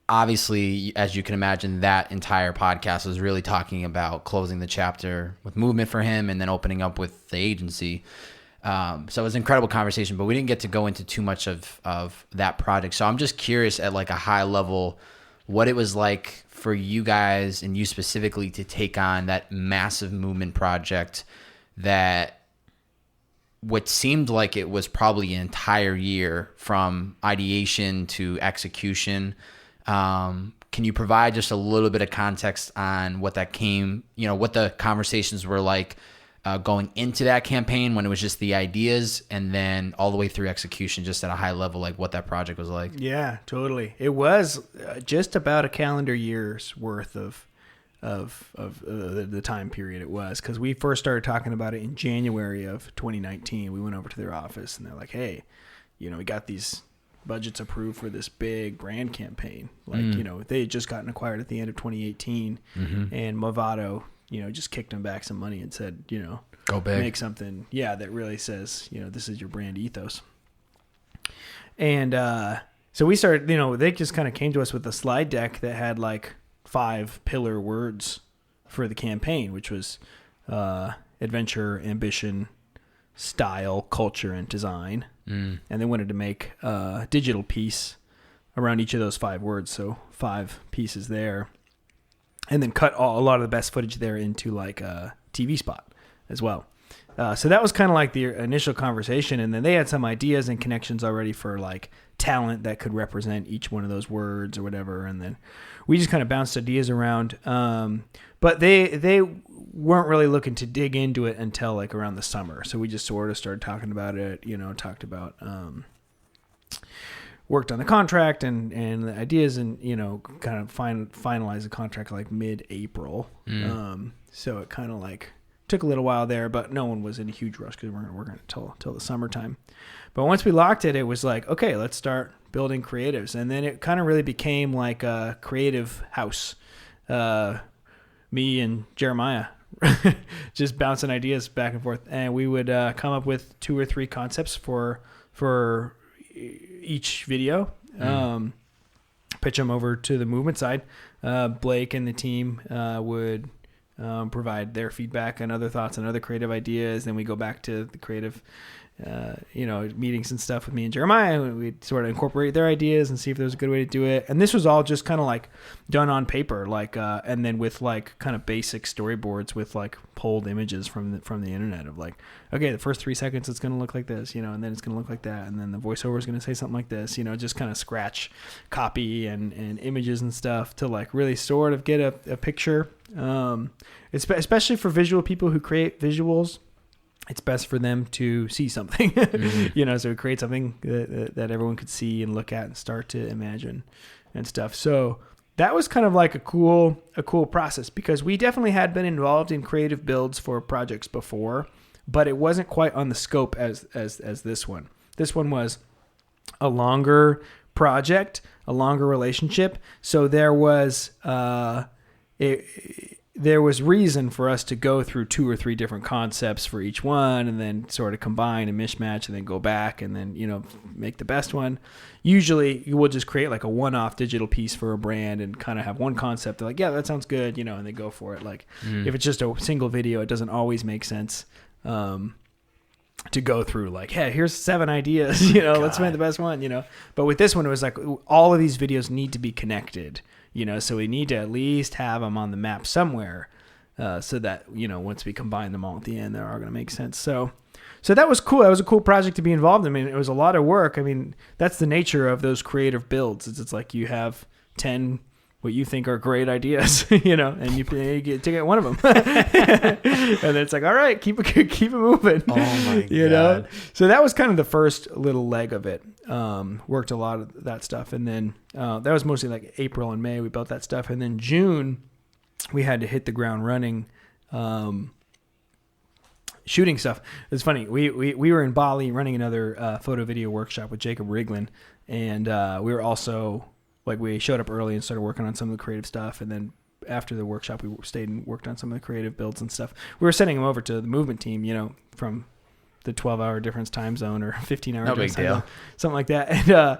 obviously, as you can imagine, that entire podcast was really talking about closing the chapter with movement for him and then opening up with the agency. So it was an incredible conversation, but we didn't get to go into too much of that project. So I'm just curious at like a high level, what it was like for you guys and you specifically to take on that massive movement project that what seemed like it was probably an entire year from ideation to execution. Can you provide just a little bit of context on what that came, you know, what the conversations were like going into that campaign when it was just the ideas, and then all the way through execution, just at a high level, like what that project was like? Yeah, totally. It was just about a calendar year's worth of the time period it was, because we first started talking about it in January of 2019. We went over to their office and they're like, hey, you know, we got these budgets approved for this big brand campaign. Like, you know, they had just gotten acquired at the end of 2018, and Movado, you know, just kicked them back some money and said, you know, go big, make something, that really says, you know, this is your brand ethos. And so we started, you know, they just kind of came to us with a slide deck that had like 5 pillar words for the campaign, which was adventure, ambition, style, culture, and design. And they wanted to make a digital piece around each of those 5 words. So 5 pieces there. And then cut a lot of the best footage there into like a TV spot as well. So that was kind of like the initial conversation. And then they had some ideas and connections already for like talent that could represent each one of those words or whatever. And then we just kind of bounced ideas around. But they weren't really looking to dig into it until like around the summer. So we just sort of started talking about it, talked about, worked on the contract and the ideas and, kind of finalized the contract like mid-April. So it kind of like took a little while there, but no one was in a huge rush because we're going to till the summertime. But once we locked it, it was like, okay, let's start building creatives. And then it kind of really became like a creative house. Me and Jeremiah just bouncing ideas back and forth. And we would come up with 2 or 3 concepts for each video, pitch them over to the movement side. Blake and the team would provide their feedback and other thoughts and other creative ideas. Then we go back to the creative, meetings and stuff with me and Jeremiah. We'd sort of incorporate their ideas and see if there was a good way to do it. And this was all just kind of like done on paper, like, and then with like kind of basic storyboards with like pulled images from the internet of like, okay, the first 3 seconds it's going to look like this, and then it's going to look like that. And then the voiceover is going to say something like this, just kind of scratch copy and images and stuff to like really sort of get a picture. Especially for visual people who create visuals, it's best for them to see something, so we create something that everyone could see and look at and start to imagine and stuff. So that was kind of like a cool process because we definitely had been involved in creative builds for projects before, but it wasn't quite on the scope as this one. This one was a longer project, a longer relationship. So there was, there was reason for us to go through 2 or 3 different concepts for each one and then sort of combine and mismatch and then go back and then, make the best one. Usually you will just create like a one-off digital piece for a brand and kind of have one concept. They're like, yeah, that sounds good, and they go for it. Like if it's just a single video, it doesn't always make sense to go through like, hey, here's 7 ideas, let's make the best one, But with this one, it was like all of these videos need to be connected. So we need to at least have them on the map somewhere so that, once we combine them all at the end, they're all going to make sense. So that was cool. That was a cool project to be involved in. I mean, it was a lot of work. I mean, that's the nature of those creative builds. It's like you have 10 what you think are great ideas, and you get to get one of them. And then it's like, all right, keep it moving. Oh my God. So that was kind of the first little leg of it. Worked a lot of that stuff. And then that was mostly like April and May we built that stuff. And then June we had to hit the ground running, shooting stuff. It's funny. We were in Bali running another photo video workshop with Jacob Riglin. And we were also like, we showed up early and started working on some of the creative stuff. And then after the workshop, we stayed and worked on some of the creative builds and stuff. We were sending them over to the movement team, from the 12-hour difference time zone or 15-hour difference time zone, something like that. And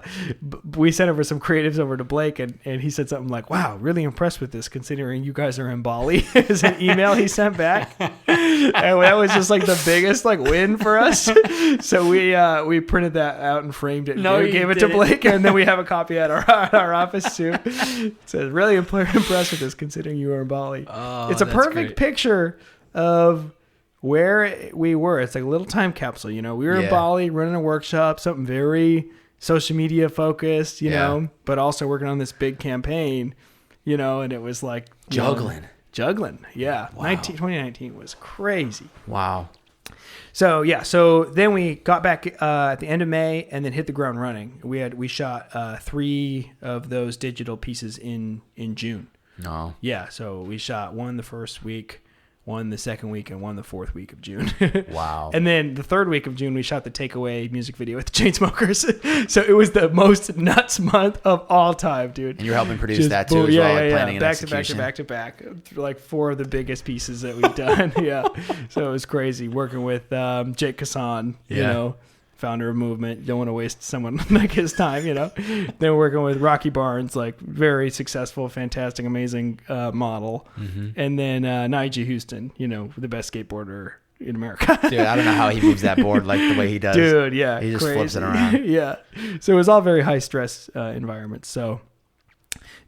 we sent over some creatives over to Blake, and he said something like, wow, really impressed with this considering you guys are in Bali. Is an email he sent back. And that was just like the biggest like win for us. So we printed that out and framed it and gave it to Blake, and then we have a copy at our office too. It says, really impressed with this considering you were in Bali. Oh, it's a perfect picture of where we were. It's like a little time capsule, we were in Bali running a workshop, something very social media focused, but also working on this big campaign, and it was like juggling. Yeah. Wow. 2019 was crazy. Wow. So then we got back at the end of May and then hit the ground running. We shot 3 of those digital pieces in June. No. Yeah. So we shot one the first week, one the second week, and one the fourth week of June. Wow. And then the third week of June, we shot the Takeaway music video with the Chainsmokers. So it was the most nuts month of all time, dude. And you're helping produce that too, as well, like planning and execution. Back to back. Like 4 of the biggest pieces that we've done. Yeah. So it was crazy working with Jake Kassan, founder of Movement. Don't want to waste someone like his time, Then working with Rocky Barnes, like very successful, fantastic, amazing model. Mm-hmm. And then Nigel Houston, the best skateboarder in America. Dude, I don't know how he moves that board like the way he does. Dude, yeah. He just crazy. flips it around. Yeah. So it was all very high stress environments. So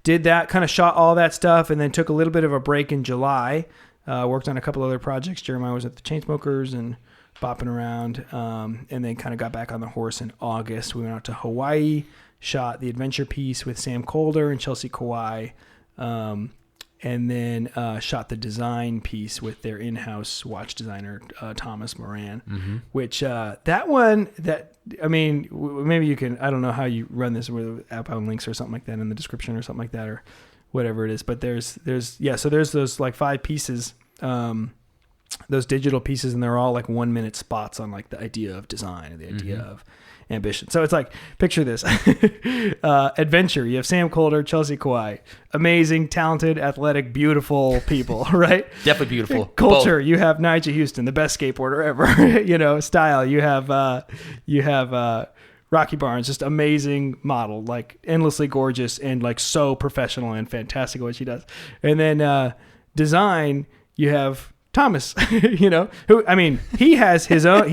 did that, kind of shot all that stuff, and then took a little bit of a break in July. Worked on a couple other projects. Jeremiah was at the Chainsmokers and bopping around, and then kind of got back on the horse in August. We went out to Hawaii, shot the adventure piece with Sam Colder and Chelsea Kawai, and then shot the design piece with their in-house watch designer, Thomas Moran, which that one, maybe you can, I don't know how you run this with outbound links or something like that in the description or something like that, or whatever it is, but there's those like 5 pieces, those digital pieces, and they're all like 1 minute spots on like the idea of design and the idea of ambition. So it's like, picture this. Adventure. You have Sam Colder, Chelsea Kawai. Amazing, talented, athletic, beautiful people, right? Definitely beautiful. Culture. Both. You have Nigel Houston, the best skateboarder ever. Style. You have Rocky Barnes, just amazing model, like endlessly gorgeous and like so professional and fantastic at what she does. And then design, you have Thomas, who, he has his own,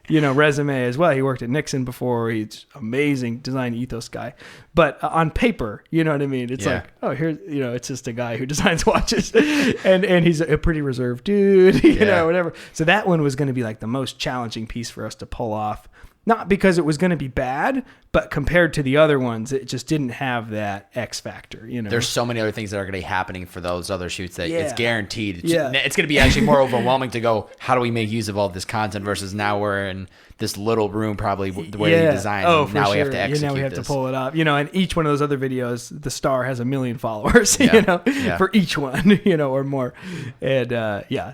resume as well. He worked at Nixon before. He's amazing design ethos guy, but on paper, you know what I mean? It's like, oh, here's, it's just a guy who designs watches and he's a pretty reserved dude, whatever. So that one was going to be like the most challenging piece for us to pull off. Not because it was going to be bad, but compared to the other ones, it just didn't have that X factor. There's so many other things that are going to be happening for those other shoots that it's guaranteed. It's going to be actually more overwhelming to go, how do we make use of all this content versus now we're in this little room, probably the way they designed. Oh, now we have to execute now we have this. to pull it off. And each one of those other videos, the star has 1 million followers, for each one, or more. And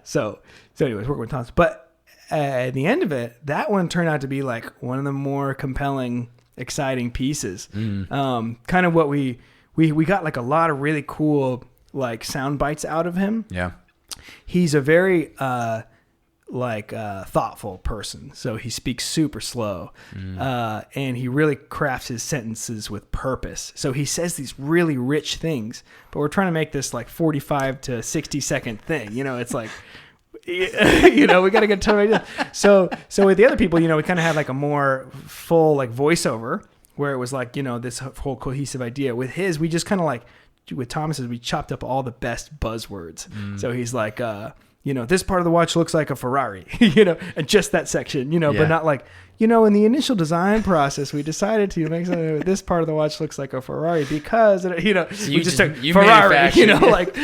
so anyways, working with Thomas. But at the end of it, that one turned out to be like one of the more compelling, exciting pieces. Kind of what we got like a lot of really cool like sound bites out of him. Yeah, he's a very thoughtful person, so he speaks super slow, and he really crafts his sentences with purpose. So he says these really rich things, but we're trying to make this like 45 to 60 second thing. It's like. We got to get to it. So with the other people, we kind of had like a more full like voiceover where it was like, this whole cohesive idea. With his, we just kind of like, with Thomas's, we chopped up all the best buzzwords. So he's like, this part of the watch looks like a Ferrari, and just that section, but not like, in the initial design process, we decided to make something, this part of the watch looks like a Ferrari because, so we just took Ferrari, like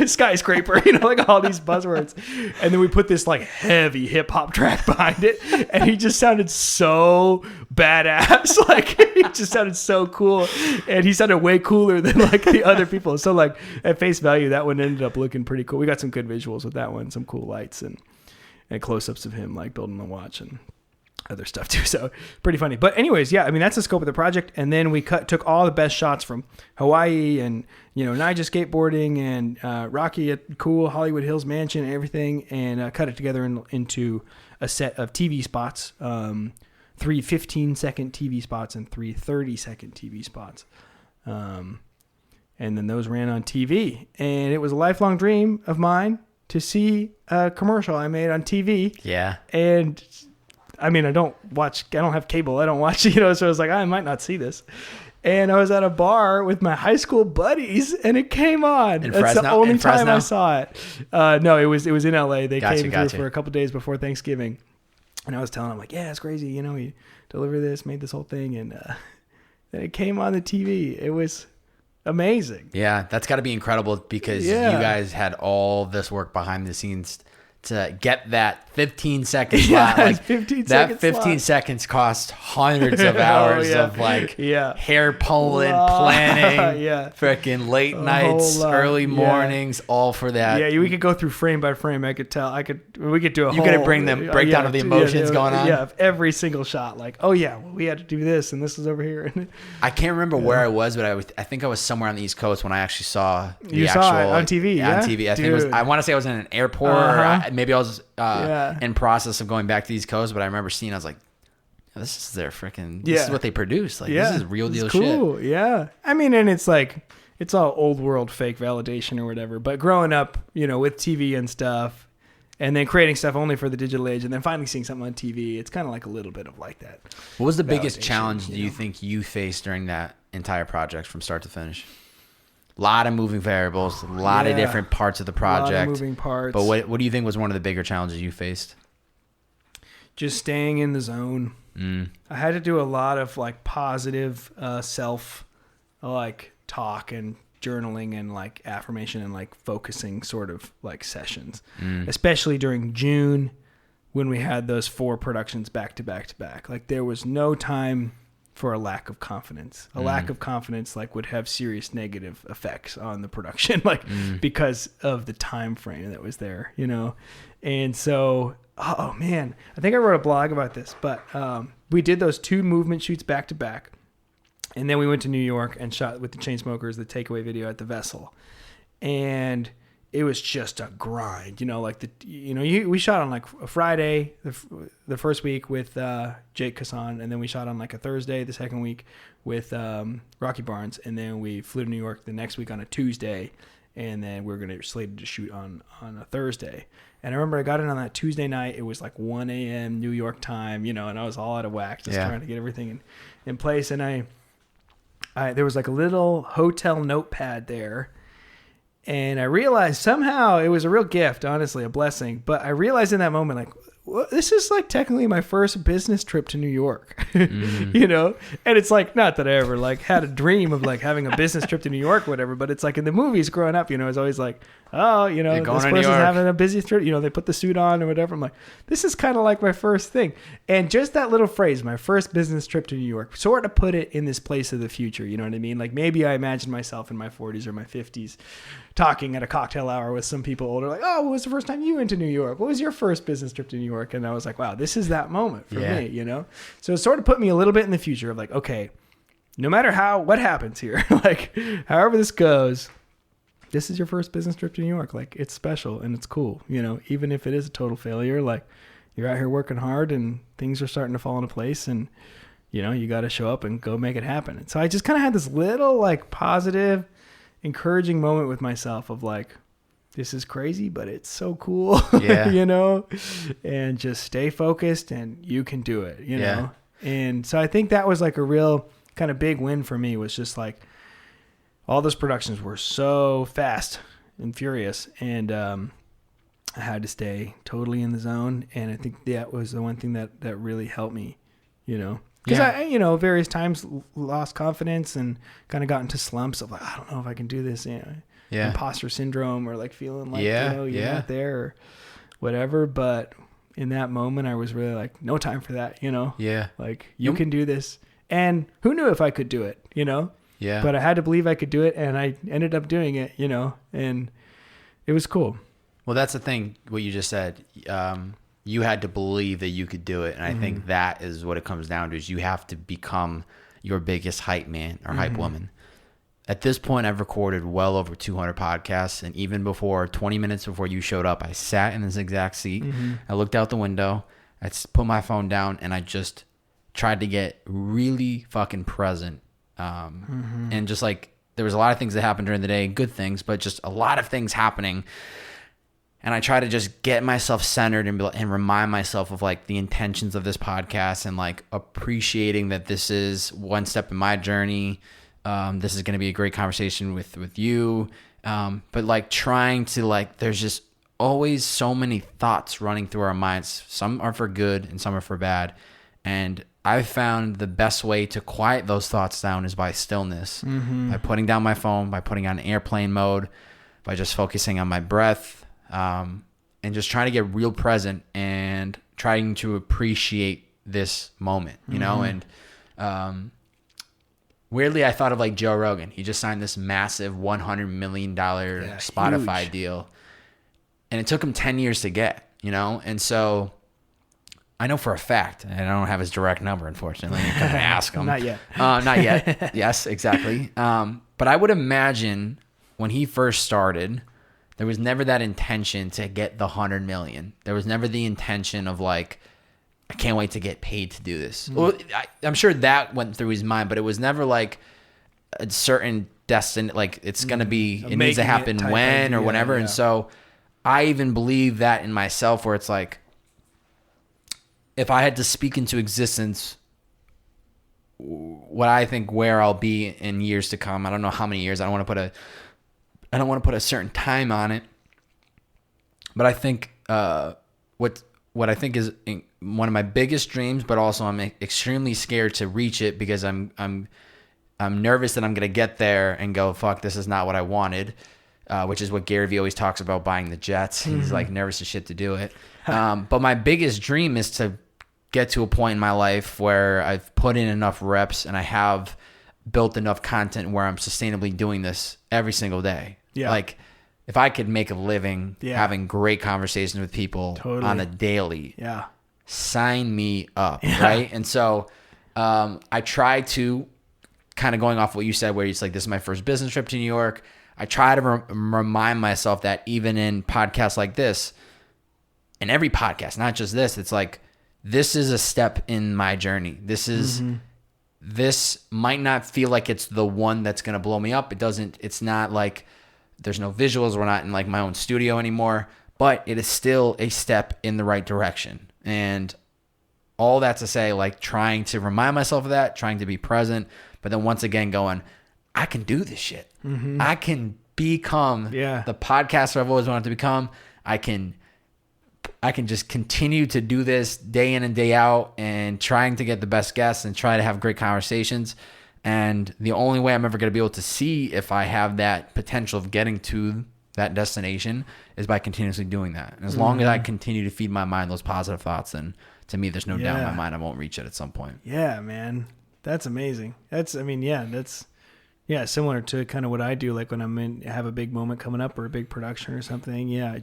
skyscraper, like all these buzzwords. And then we put this like heavy hip hop track behind it. And he just sounded so badass. Like he just sounded so cool. And he sounded way cooler than like the other people. So like at face value, that one ended up looking pretty cool. We got some good visuals with that one, some cool lights and close-ups of him like building the watch and other stuff too, so pretty funny. But anyways, that's the scope of the project. And then we took all the best shots from Hawaii and Nigel skateboarding and Rocky at cool Hollywood Hills mansion and everything, and cut it together into a set of TV spots, 3 15-second TV spots and 3 30-second TV spots, and then those ran on TV. And it was a lifelong dream of mine to see a commercial I made on TV. Yeah, and I don't have cable. I don't watch, so I was like, I might not see this. And I was at a bar with my high school buddies and it came on. That's the only time I saw it. No, it was in LA. They came through for a couple days before Thanksgiving. And I was telling them like, yeah, it's crazy. We delivered this, made this whole thing. And then it came on the TV. It was amazing. Yeah. That's gotta be incredible because you guys had all this work behind the scenes to get that 15 second slot. Like 15 seconds cost hundreds of hours of like hair pulling, planning, freaking late nights, early mornings, all for that. Yeah, we could go through frame by frame. We could do a whole... You could bring them breakdown of the emotions going on. Yeah, of every single shot. Like, we had to do this and this was over here. I can't remember where I was, but I think I was somewhere on the East Coast when I actually saw the actual... saw it on TV, on TV. I think I want to say I was in an airport or maybe I was in process of going back to the East Coast, but I remember seeing, I was like, this is their freaking, this is what they produce. Like, this is real deal cool. shit. Yeah. And it's like, it's all old world fake validation or whatever. But growing up, with TV and stuff, and then creating stuff only for the digital age, and then finally seeing something on TV. It's kind of like a little bit of like that. What was the biggest challenge do you think you faced during that entire project from start to finish? A lot of moving variables, a lot of different parts of the project. A lot of moving parts. But what do you think was one of the bigger challenges you faced? Just staying in the zone. I had to do a lot of like positive self like talk and journaling and like affirmation and like focusing sort of like sessions, especially during June when we had those 4 productions back to back to back. Like there was no time for a lack of confidence. A lack of confidence like would have serious negative effects on the production, like because of the time frame that was there, you know? And so, oh man, I think I wrote a blog about this, but we did those 2 movement shoots back to back. And then we went to New York and shot with the Chainsmokers, the takeaway video at the Vessel. And it was just a grind, you know, like we shot on like a Friday, the first week with Jake Kassan, and then we shot on like a Thursday, the second week with Rocky Barnes, and then we flew to New York the next week on a Tuesday, and then we were going to slated to shoot on a Thursday. And I remember I got in on that Tuesday night. It was like 1 a.m. New York time, you know, and I was all out of whack, just trying to get everything in place. And I there was like a little hotel notepad there. And I realized somehow it was a real gift, honestly, a blessing. But I realized in that moment, like, well, this is like technically my first business trip to New York, you know? And it's like, not that I ever like had a dream of like having a business trip to New York or whatever, but it's like in the movies growing up, you know, it's always like, oh, you know, this person's having a busy trip, you know, they put the suit on or whatever. I'm like, this is kind of like my first thing. And just that little phrase, my first business trip to New York, sort of put it in this place of the future. You know what I mean? Like maybe I imagined myself in my 40s or my 50s talking at a cocktail hour with some people older, like, oh, what was the first time you went to New York? What was your first business trip to New York? And I was like, wow, this is that moment for me, you know? So it sort of put me a little bit in the future of like, okay, no matter what happens here, like however this goes, this is your first business trip to New York. Like it's special and it's cool, you know, even if it is a total failure, like you're out here working hard and things are starting to fall into place and, you know, you got to show up and go make it happen. And so I just kind of had this little like positive, encouraging moment with myself of like, this is crazy, but it's so cool, you know, and just stay focused and you can do it, you know? And so I think that was like a real kind of big win for me, was just like all those productions were so fast and furious. And I had to stay totally in the zone. And I think that was the one thing that really helped me, you know, because I, you know, various times lost confidence and kind of got into slumps of like, I don't know if I can do this, you know. Imposter syndrome or like feeling like, you know, you're not there or whatever. But in that moment, I was really like, no time for that, you know? Like you can do this. And who knew if I could do it, you know? But I had to believe I could do it. And I ended up doing it, you know, and it was cool. Well, that's the thing, what you just said. You had to believe that you could do it. And I think that is what it comes down to, is you have to become your biggest hype man or hype woman. At this point, I've recorded well over 200 podcasts, and even before, 20 minutes before you showed up, I sat in this exact seat. I looked out the window, I put my phone down, and I just tried to get really fucking present. And just like, there was a lot of things that happened during the day, good things, but just a lot of things happening. And I try to just get myself centered and remind myself of like the intentions of this podcast and like appreciating that this is one step in my journey. This is going to be a great conversation with you. But like trying to like, there's just always so many thoughts running through our minds. Some are for good and some are for bad. And I've found the best way to quiet those thoughts down is by stillness, by putting down my phone, by putting on airplane mode, by just focusing on my breath, and just trying to get real present and trying to appreciate this moment, you know? And, weirdly, I thought of like Joe Rogan. He just signed this massive $100 million Spotify deal. And it took him 10 years to get, you know? And so I know for a fact, and I don't have his direct number, unfortunately. You can ask him. Not yet. Not yet. Yes, exactly. But I would imagine when he first started, there was never that intention to get the 100 million. There was never the intention of like, I can't wait to get paid to do this. Well, I'm sure that went through his mind, but it was never like a certain destiny, like it's going to be, it needs to happen when or whenever. And so I even believe that in myself, where it's like, if I had to speak into existence what I think where I'll be in years to come, I don't know how many years. I don't want to put a certain time on it. But I think what I think is one of my biggest dreams, but also I'm extremely scared to reach it because I'm nervous that I'm gonna get there and go, fuck, this is not what I wanted. Which is what Gary Vee always talks about, buying the jets. He's like nervous as shit to do it. But my biggest dream is to get to a point in my life where I've put in enough reps and I have built enough content where I'm sustainably doing this every single day. Yeah. Like, if I could make a living having great conversations with people on a daily, sign me up, right? And so I try to, kind of going off what you said, where it's like, this is my first business trip to New York. I try to remind myself that even in podcasts like this, in every podcast, not just this, it's like, this is a step in my journey. This might not feel like it's the one that's going to blow me up. It's not like there's no visuals. We're not in like my own studio anymore, but it is still a step in the right direction. And all that to say, like, trying to remind myself of that, trying to be present, but then once again going, I can do this shit. I can become the podcaster I've always wanted to become. I can just continue to do this day in and day out and trying to get the best guests and try to have great conversations. And the only way I'm ever going to be able to see if I have that potential of getting to that destination is by continuously doing that. And as long as I continue to feed my mind those positive thoughts, then to me, there's no doubt in my mind I won't reach it at some point. Yeah, man. That's amazing. That's similar to kind of what I do. Like when have a big moment coming up or a big production or something. Yeah,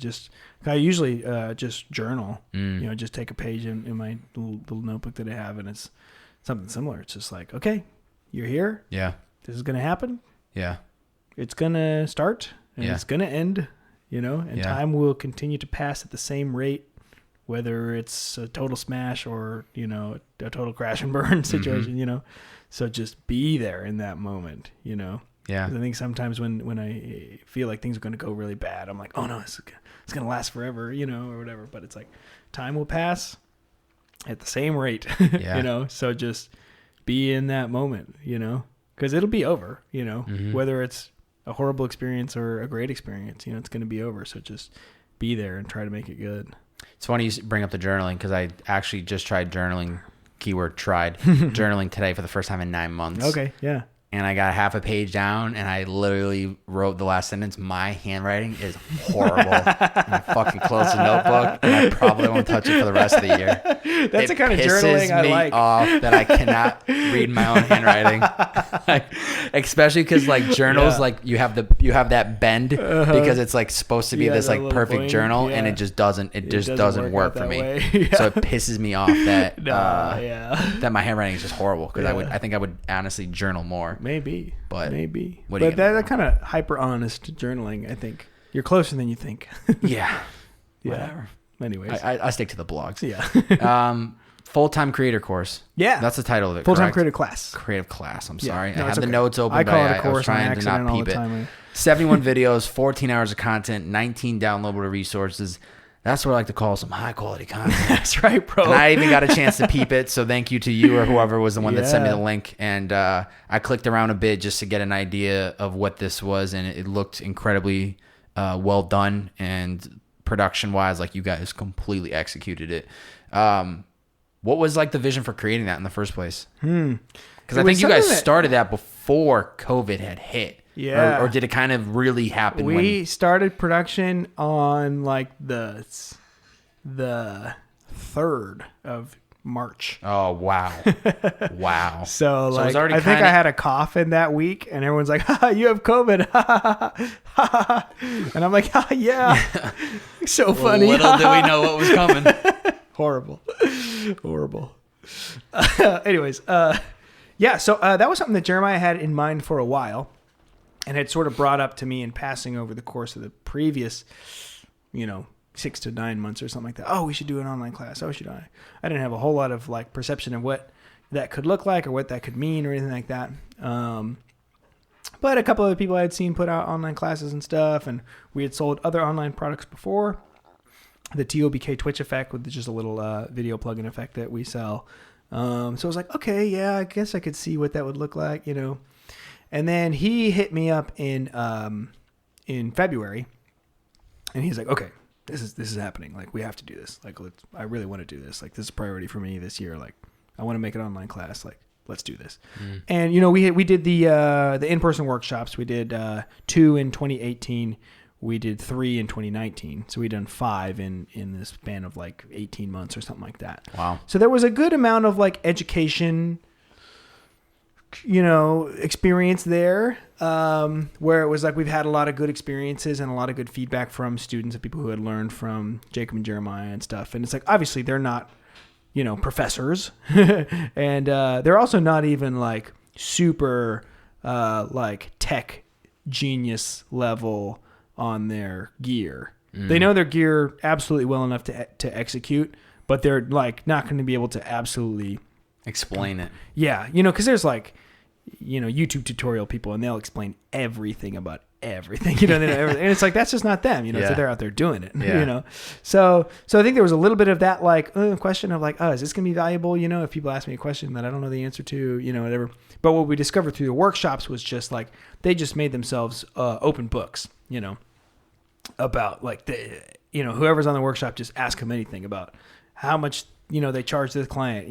I usually just journal. Just take a page in my little notebook that I have, and it's something similar. It's just like, okay, you're here. Yeah, this is gonna happen. Yeah, it's gonna start and it's gonna end. And time will continue to pass at the same rate, whether it's a total smash or a total crash and burn situation. So just be there in that moment, Yeah. I think sometimes when I feel like things are going to go really bad, I'm like, oh no, it's going to last forever, or whatever. But it's like time will pass at the same rate, So just be in that moment, because it'll be over, whether it's a horrible experience or a great experience, it's going to be over. So just be there and try to make it good. It's funny you bring up the journaling, because I actually just tried journaling. Keyword tried journaling today for the first time in 9 months. Okay, yeah. And I got half a page down, and I literally wrote the last sentence. My handwriting is horrible. I fucking closed the notebook, and I probably won't touch it for the rest of the year. That's the kind of journaling I like. It pisses me off that I cannot read my own handwriting, especially because like journals, like you have that bend because it's like supposed to be this like perfect bling, journal, and it just doesn't. It just doesn't work for me. So it pisses me off that that my handwriting is just horrible, because I think I would honestly journal more. Maybe. That kind of hyper honest journaling, I think you're closer than you think. Yeah. Whatever. Anyways, I stick to the blogs. Yeah. Full-time creator course. Yeah. That's the title of it. Full-time creative class. Creative class. I'm sorry. I have the notes open. I call it a course. I was trying to not peep it. 71 videos, 14 hours of content, 19 downloadable resources. That's what I like to call some high quality content. That's right, bro. And I even got a chance to peep it. So thank you to you or whoever was the one that sent me the link. And I clicked around a bit just to get an idea of what this was. And it looked incredibly well done. And production wise, like, you guys completely executed it. What was like the vision for creating that in the first place? Because I think you guys started that before COVID had hit. Yeah. Or did it kind of really happen? We started production on like the 3rd of March. Oh, wow. Wow. So like, I think I had a cough in that week, and everyone's like, ha, you have COVID. And I'm like, yeah. So funny. Little do we know what was coming. Horrible. Anyways, so that was something that Jeremiah had in mind for a while, and had sort of brought up to me in passing over the course of the previous, 6 to 9 months or something like that. Oh, we should do an online class. Oh, should I? I didn't have a whole lot of like perception of what that could look like or what that could mean or anything like that. But a couple of people I had seen put out online classes and stuff, and we had sold other online products before. The TOBK Twitch effect with just a little video plugin effect that we sell. So I was like, okay, yeah, I guess I could see what that would look like, And then he hit me up in February, and he's like, okay, this is happening. Like, we have to do this. Like, I really want to do this. Like, this is a priority for me this year. Like, I want to make an online class. Like, let's do this. And we did the in-person workshops. We did 2 in 2018. We did 3 in 2019. So we done 5 in this span of like 18 months or something like that. Wow. So there was a good amount of like education, experience there, where it was like we've had a lot of good experiences and a lot of good feedback from students and people who had learned from Jacob and Jeremiah and stuff. And it's like, obviously they're not, professors and they're also not even like super like tech genius level on their gear. They know their gear absolutely well enough to execute, but they're like not going to be able to absolutely explain it. Yeah, because there's like, YouTube tutorial people, and they'll explain everything about everything. They know everything. And it's like, that's just not them. So they're out there doing it. Yeah. So I think there was a little bit of that like question of like, is this gonna be valuable? If people ask me a question that I don't know the answer to, whatever. But what we discovered through the workshops was just like they just made themselves open books. About like whoever's on the workshop, just ask them anything about how much they charge the client,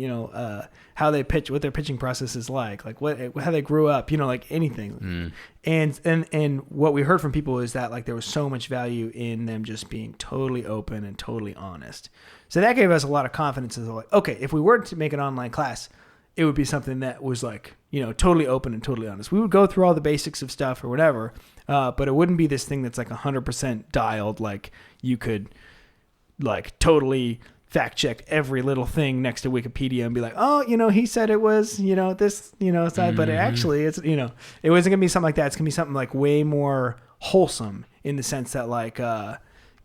how they pitch, what their pitching process is like how they grew up, like anything. And what we heard from people is that like there was so much value in them just being totally open and totally honest. So that gave us a lot of confidence as like, okay, if we were to make an online class, it would be something that was like, totally open and totally honest. We would go through all the basics of stuff or whatever, but it wouldn't be this thing that's like 100% dialed. Like you could like totally fact check every little thing next to Wikipedia and be like, oh, he said it was, this, side, but it actually it's, it wasn't gonna be something like that. It's gonna be something like way more wholesome in the sense that like,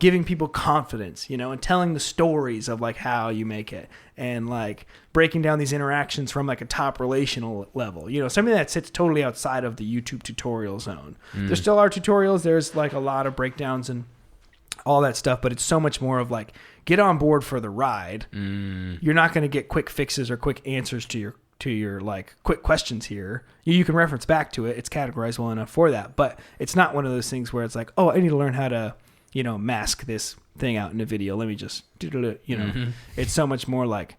giving people confidence, and telling the stories of like how you make it and like breaking down these interactions from like a top relational level, something that sits totally outside of the YouTube tutorial zone. There still are tutorials. There's like a lot of breakdowns and all that stuff, but it's so much more of like, get on board for the ride. You're not going to get quick fixes or quick answers to your like quick questions here. You can reference back to it. It's categorized well enough for that, but it's not one of those things where it's like, oh, I need to learn how to, mask this thing out in a video. Let me just, It's so much more like,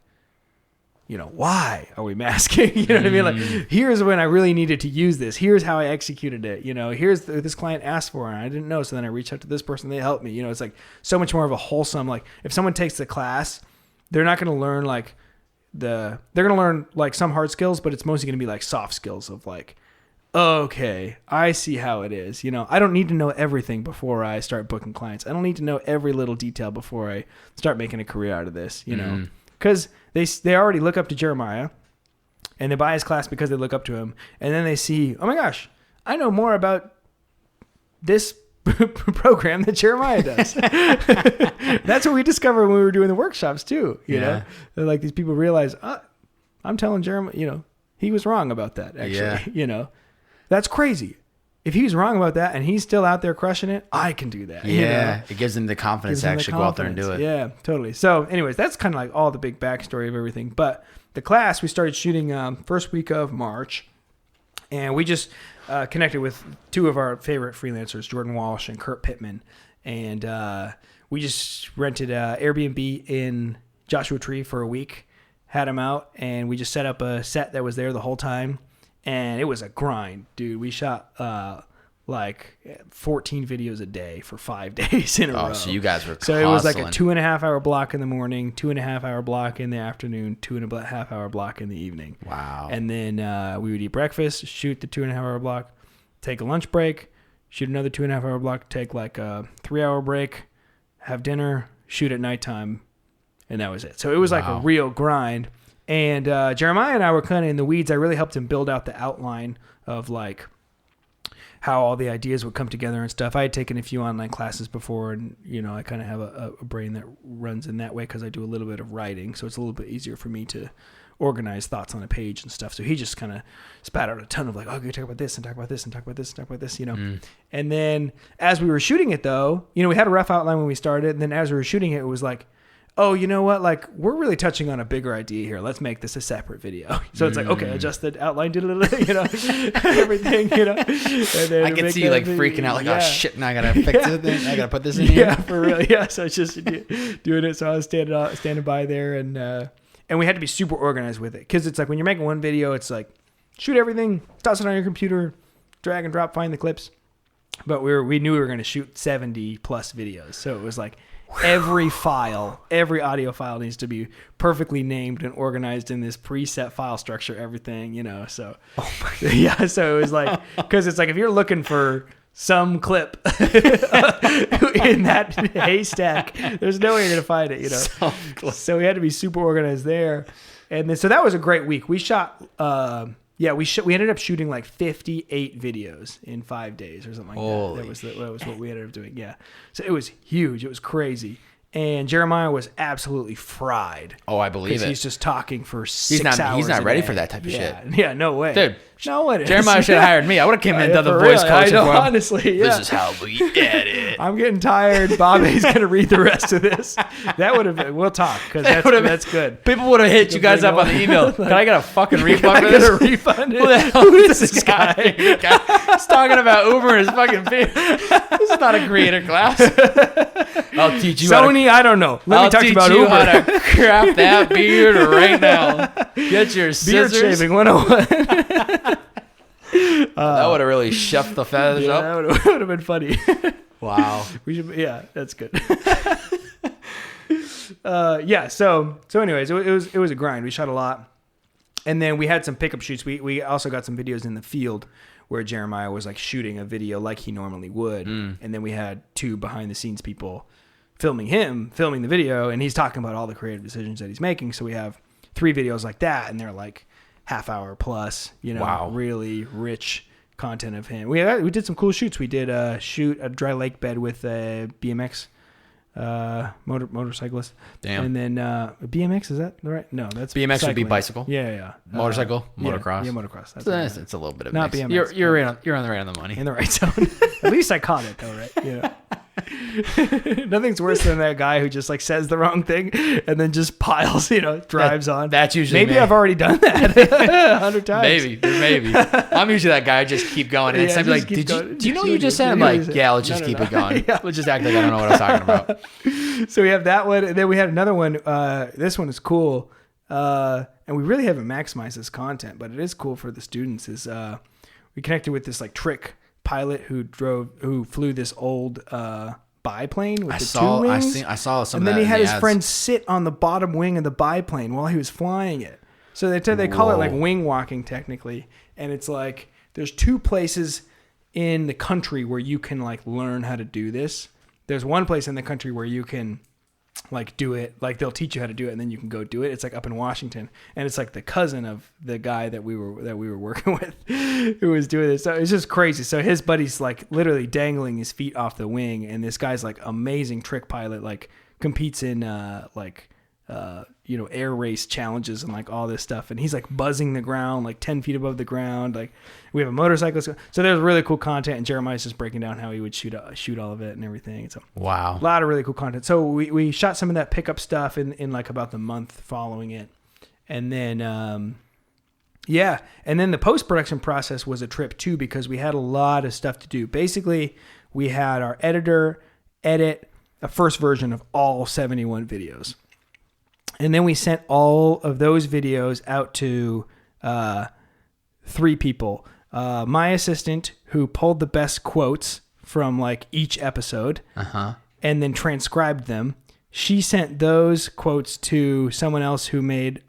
why are we masking? You know what I mean? Like, here's when I really needed to use this. Here's how I executed it. Here's this client asked for, and I didn't know. So then I reached out to this person. They helped me. It's like so much more of a wholesome, like if someone takes the class, they're not going to learn like they're going to learn like some hard skills, but it's mostly going to be like soft skills of like, okay, I see how it is. I don't need to know everything before I start booking clients. I don't need to know every little detail before I start making a career out of this, because they already look up to Jeremiah and they buy his class because they look up to him. And then they see, oh my gosh, I know more about this program that Jeremiah does. That's what we discovered when we were doing the workshops too. You know, like these people realize, I'm telling Jeremiah, he was wrong about that actually, That's crazy. If he's wrong about that and he's still out there crushing it, I can do that. Yeah. It gives him the confidence to actually go out there and do it. Yeah, totally. So anyways, that's kind of like all the big backstory of everything. But the class we started shooting first week of March, and we just connected with 2 of our favorite freelancers, Jordan Walsh and Kurt Pittman. And we just rented Airbnb in Joshua Tree for a week, had them out, and we just set up a set that was there the whole time. And it was a grind, dude. We shot like 14 videos a day for 5 days in a row. So you guys were So it was like a 2.5 hour block in the morning, 2.5 hour block in the afternoon, 2.5 hour block in the evening. Wow. And then we would eat breakfast, shoot the 2.5 hour block, take a lunch break, shoot another 2.5 hour block, take like a 3 hour break, have dinner, shoot at nighttime, and that was it. So it was like a real grind. And Jeremiah and I were kind of in the weeds. I really helped him build out the outline of like how all the ideas would come together and stuff. I had taken a few online classes before, and I kind of have a brain that runs in that way because I do a little bit of writing, so it's a little bit easier for me to organize thoughts on a page and stuff. So he just kind of spat out a ton of like, oh, we talk about this and talk about this and talk about this and talk about this, And then as we were shooting it though, we had a rough outline when we started. And then as we were shooting it, it was like, oh, you know what? Like, we're really touching on a bigger idea here. Let's make this a separate video. So it's like, okay, adjust the outline, everything, And then I can see you like freaking out, like, oh shit, now I gotta fix it. I gotta put this in here. Yeah, for real. Yeah. So it's just doing it. So I was standing by there, and we had to be super organized with it, because it's like when you're making one video, it's like shoot everything, toss it on your computer, drag and drop, find the clips. But we knew we were going to shoot 70 plus videos, so it was like. Every every audio file needs to be perfectly named and organized in this preset file structure, everything, so. Oh my God. Yeah. So it was like, cause it's like, if you're looking for some clip in that haystack, there's no way you're going to find it, So we had to be super organized there. And then, so that was a great week. We shot, we ended up shooting like 58 videos in 5 days or something like that. That was what we ended up doing. Yeah. So it was huge. It was crazy. And Jeremiah was absolutely fried. Oh, I believe it. He's just talking for 6 hours. He's not ready for that type of shit. Yeah, no way. Dude, no way. Jeremiah should have hired me. I would have came in and done the voice coaching for him. Honestly, yeah. This is how we edit. I'm getting tired. Bobby's going to read the rest of this. That would have been, we'll talk, because that's good. People would have hit you guys up on the email. Can I get a fucking refund for this? Can I get a refund? Who the hell is this guy? He's talking about Uber and his fucking face. This is not a creator class. I'll teach you Sony, I don't know. Let me talk about Uber. How to craft that beard right now. Get your scissors. Beard shaving 101. That would have really shoved the feathers up. That would have been funny. Wow. That's good. So anyways, it was a grind. We shot a lot. And then we had some pickup shoots. We also got some videos in the field where Jeremiah was like shooting a video like he normally would. And then we had 2 behind the scenes people filming the video, and he's talking about all the creative decisions that he's making. So we have 3 videos like that, and they're like half hour plus, wow. Really rich content of him. We did some cool shoots. We did shoot a dry lake bed with a BMX motorcyclist. Damn. And then BMX, is that right? No, that's BMX cycling. would be bicycle. Yeah. Motorcycle, motocross. Yeah, motocross. It's a little bit of not mix. BMX. You're on the right on the money. In the right zone. At least I caught it though, right? Nothing's worse than that guy who just like says the wrong thing and then just piles, drives on. That's usually maybe me. I've already done that 100 times. Maybe. I'm usually that guy. I just keep going. And somebody's like, do you know what you just said? I'm like, yeah, let's just keep it going. Yeah. Let's just act like I don't know what I was talking about. So we have that one, and then we had another one. This one is cool, and we really haven't maximized this content, but it is cool for the students. We connected with this like trick pilot who flew this old biplane with the 2 wings. I saw some. And of then that he had his ads. friend sit on the bottom wing of the biplane while he was flying it. So they call it like wing walking technically, and it's like there's 2 places in the country where you can like learn how to do this. There's one place in the country where you can like do it, like they'll teach you how to do it, and then you can go do it. It's like up in Washington, and it's like the cousin of the guy that we were working with who was doing this. So it's just crazy. So his buddy's like literally dangling his feet off the wing, and this guy's like amazing trick pilot, like competes in air race challenges and like all this stuff, and he's like buzzing the ground like 10 feet above the ground. Like we have a motorcycle, so there's really cool content, and Jeremiah's just breaking down how he would shoot all of it and everything. So wow, a lot of really cool content. So we shot some of that pickup stuff in like about the month following it, and then and then the post-production process was a trip too, because we had a lot of stuff to do. Basically, we had our editor edit a first version of all 71 videos. And then we sent all of those videos out to 3 people. My assistant, who pulled the best quotes from like each episode and then transcribed them. She sent those quotes to someone else who made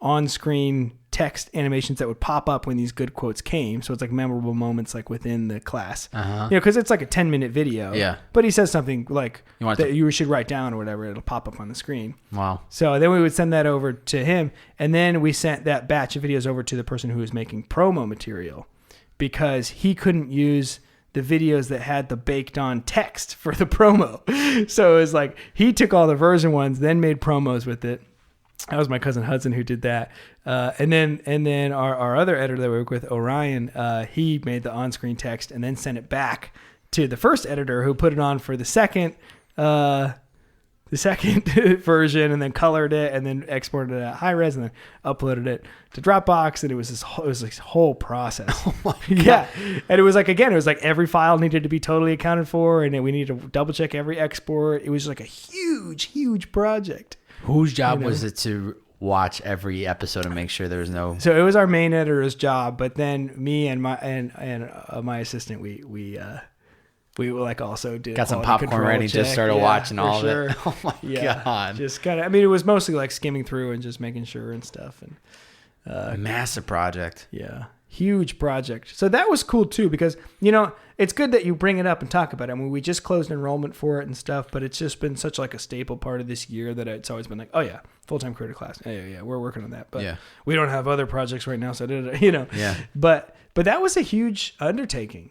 on-screen text animations that would pop up when these good quotes came. So it's like memorable moments like within the class. Because it's like a 10-minute video. Yeah. But he says something like you should write down or whatever. It'll pop up on the screen. Wow. So then we would send that over to him. And then we sent that batch of videos over to the person who was making promo material, because he couldn't use the videos that had the baked on text for the promo. So it was like he took all the version ones, then made promos with it. That was my cousin Hudson who did that. And then our other editor that we work with, Orion, he made the on-screen text and then sent it back to the first editor who put it on for the second version, and then colored it, and then exported it at high res, and then uploaded it to Dropbox. And it was this whole process. Oh my God. Yeah. And it was like, again, it was like every file needed to be totally accounted for, and we needed to double check every export. It was like a huge project. Whose job was it to watch every episode and make sure there was no? So it was our main editor's job, but then me and my assistant, we like also did got some popcorn ready, just started watching all of it. Oh my God. Just kind of, I mean, it was mostly like skimming through and just making sure and stuff. And massive project. Yeah. Huge project. So that was cool too, because, it's good that you bring it up and talk about it. I mean, we just closed enrollment for it and stuff, but it's just been such like a staple part of this year that it's always been like, oh yeah, full-time creator class. Yeah, we're working on that. But we don't have other projects right now. So, Yeah. But that was a huge undertaking,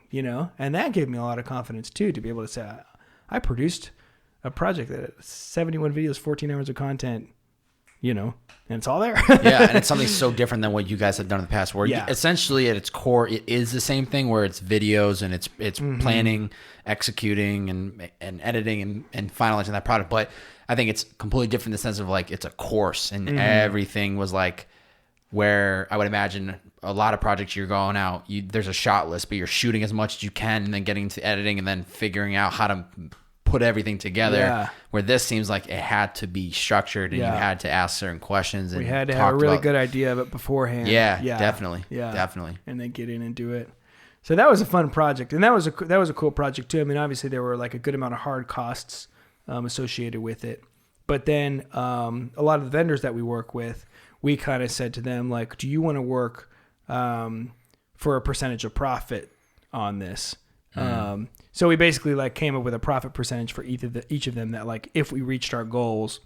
and that gave me a lot of confidence too, to be able to say, I produced a project that 71 videos, 14 hours of content, and it's all there. Yeah, and it's something so different than what you guys have done in the past, where essentially at its core, it is the same thing, where it's videos and it's planning, executing, and editing and finalizing that product. But I think it's completely different in the sense of like it's a course, and everything was like, where I would imagine a lot of projects you're going out, there's a shot list, but you're shooting as much as you can and then getting to editing and then figuring out how to put everything together, where this seems like it had to be structured and you had to ask certain questions. And we had to have a really good idea of it beforehand. Yeah, definitely. Yeah, definitely. And then get in and do it. So that was a fun project. And that was a cool project too. I mean, obviously there were like a good amount of hard costs associated with it. But then a lot of the vendors that we work with, we kind of said to them, like, do you want to work for a percentage of profit on this? So we basically like came up with a profit percentage for each of them, that like if we reached our goals,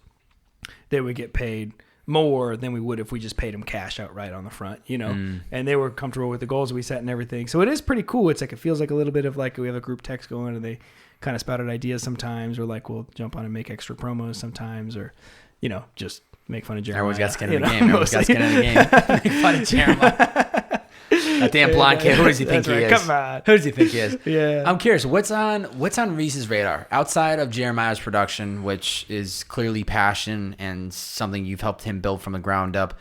they would get paid more than we would if we just paid them cash outright on the front, and they were comfortable with the goals we set and everything. So it is pretty cool. It's like, it feels like a little bit of like, we have a group text going and they kind of spout out ideas sometimes, or like we'll jump on and make extra promos sometimes, or, just make fun of Jeremiah. Everyone's got skin in the game. Everyone's got skin in the game. Make fun of Jeremiah. That damn blonde kid. Who does he think he is? Come on. Who does he think he is? Yeah. I'm curious. What's on Reese's radar outside of Jeremiah's production, which is clearly passion and something you've helped him build from the ground up?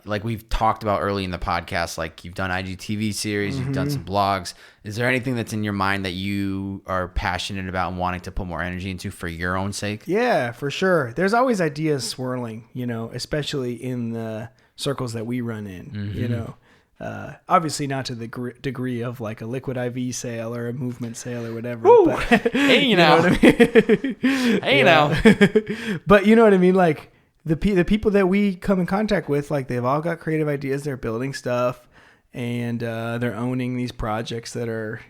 Like we've talked about early in the podcast, like you've done IGTV series, you've done some blogs. Is there anything that's in your mind that you are passionate about and wanting to put more energy into for your own sake? Yeah, for sure. There's always ideas swirling, especially in the circles that we run in, obviously not to the degree of like a liquid IV sale or a movement sale or whatever. But, hey, you know what I mean? Hey, you know. But you know what I mean? Like the people that we come in contact with, like they've all got creative ideas. They're building stuff and they're owning these projects that are,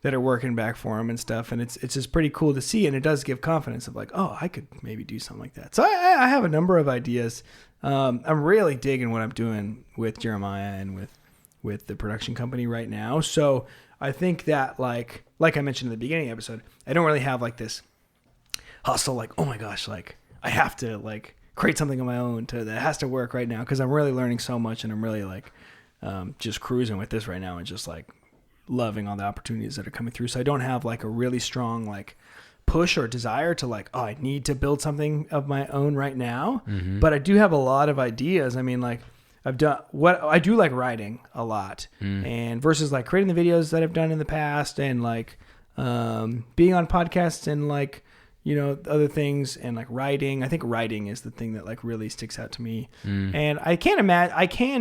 that are working back for them and stuff. And it's just pretty cool to see. And it does give confidence of like, oh, I could maybe do something like that. So I have a number of ideas. I'm really digging what I'm doing with Jeremiah and with the production company right now. So I think that like I mentioned in the beginning of the episode, I don't really have like this hustle, like, oh my gosh, like I have to like create something on my own that has to work right now. Cause I'm really learning so much and I'm really like, just cruising with this right now and just like loving all the opportunities that are coming through. So I don't have like a really strong, like, push or desire to like, oh, I need to build something of my own right now. But I do have a lot of ideas. I mean, like I do like writing a lot and versus like creating the videos that I've done in the past and like, being on podcasts and like, other things and like writing. I think writing is the thing that like really sticks out to me. And I can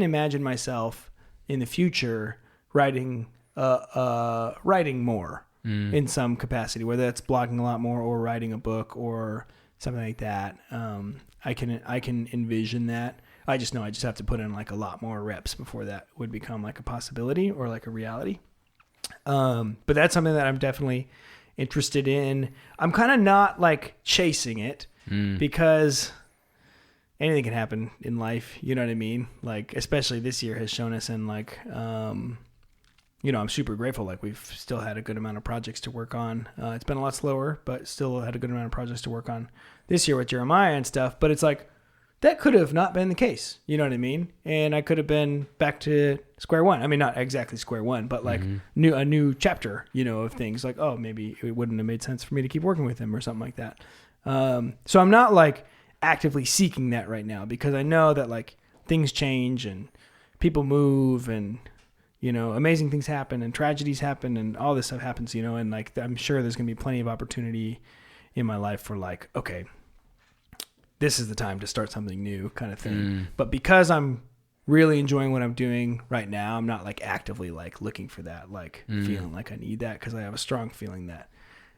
imagine myself in the future writing more. In some capacity, whether that's blogging a lot more or writing a book or something like that. I can envision that. I just know I just have to put in like a lot more reps before that would become like a possibility or like a reality. But that's something that I'm definitely interested in. I'm kind of not like chasing it because anything can happen in life. You know what I mean? Like, especially this year has shown us, and like, I'm super grateful. Like we've still had a good amount of projects to work on. It's been a lot slower, but still had a good amount of projects to work on this year with Jeremiah and stuff. But it's like, that could have not been the case. You know what I mean? And I could have been back to square one. I mean, not exactly square one, but like a new chapter, of things like, oh, maybe it wouldn't have made sense for me to keep working with him or something like that. So I'm not like actively seeking that right now because I know that like things change and people move and, amazing things happen and tragedies happen and all this stuff happens, and like, I'm sure there's going to be plenty of opportunity in my life for like, okay, this is the time to start something new kind of thing. But because I'm really enjoying what I'm doing right now, I'm not like actively like looking for that, like feeling like I need that because I have a strong feeling that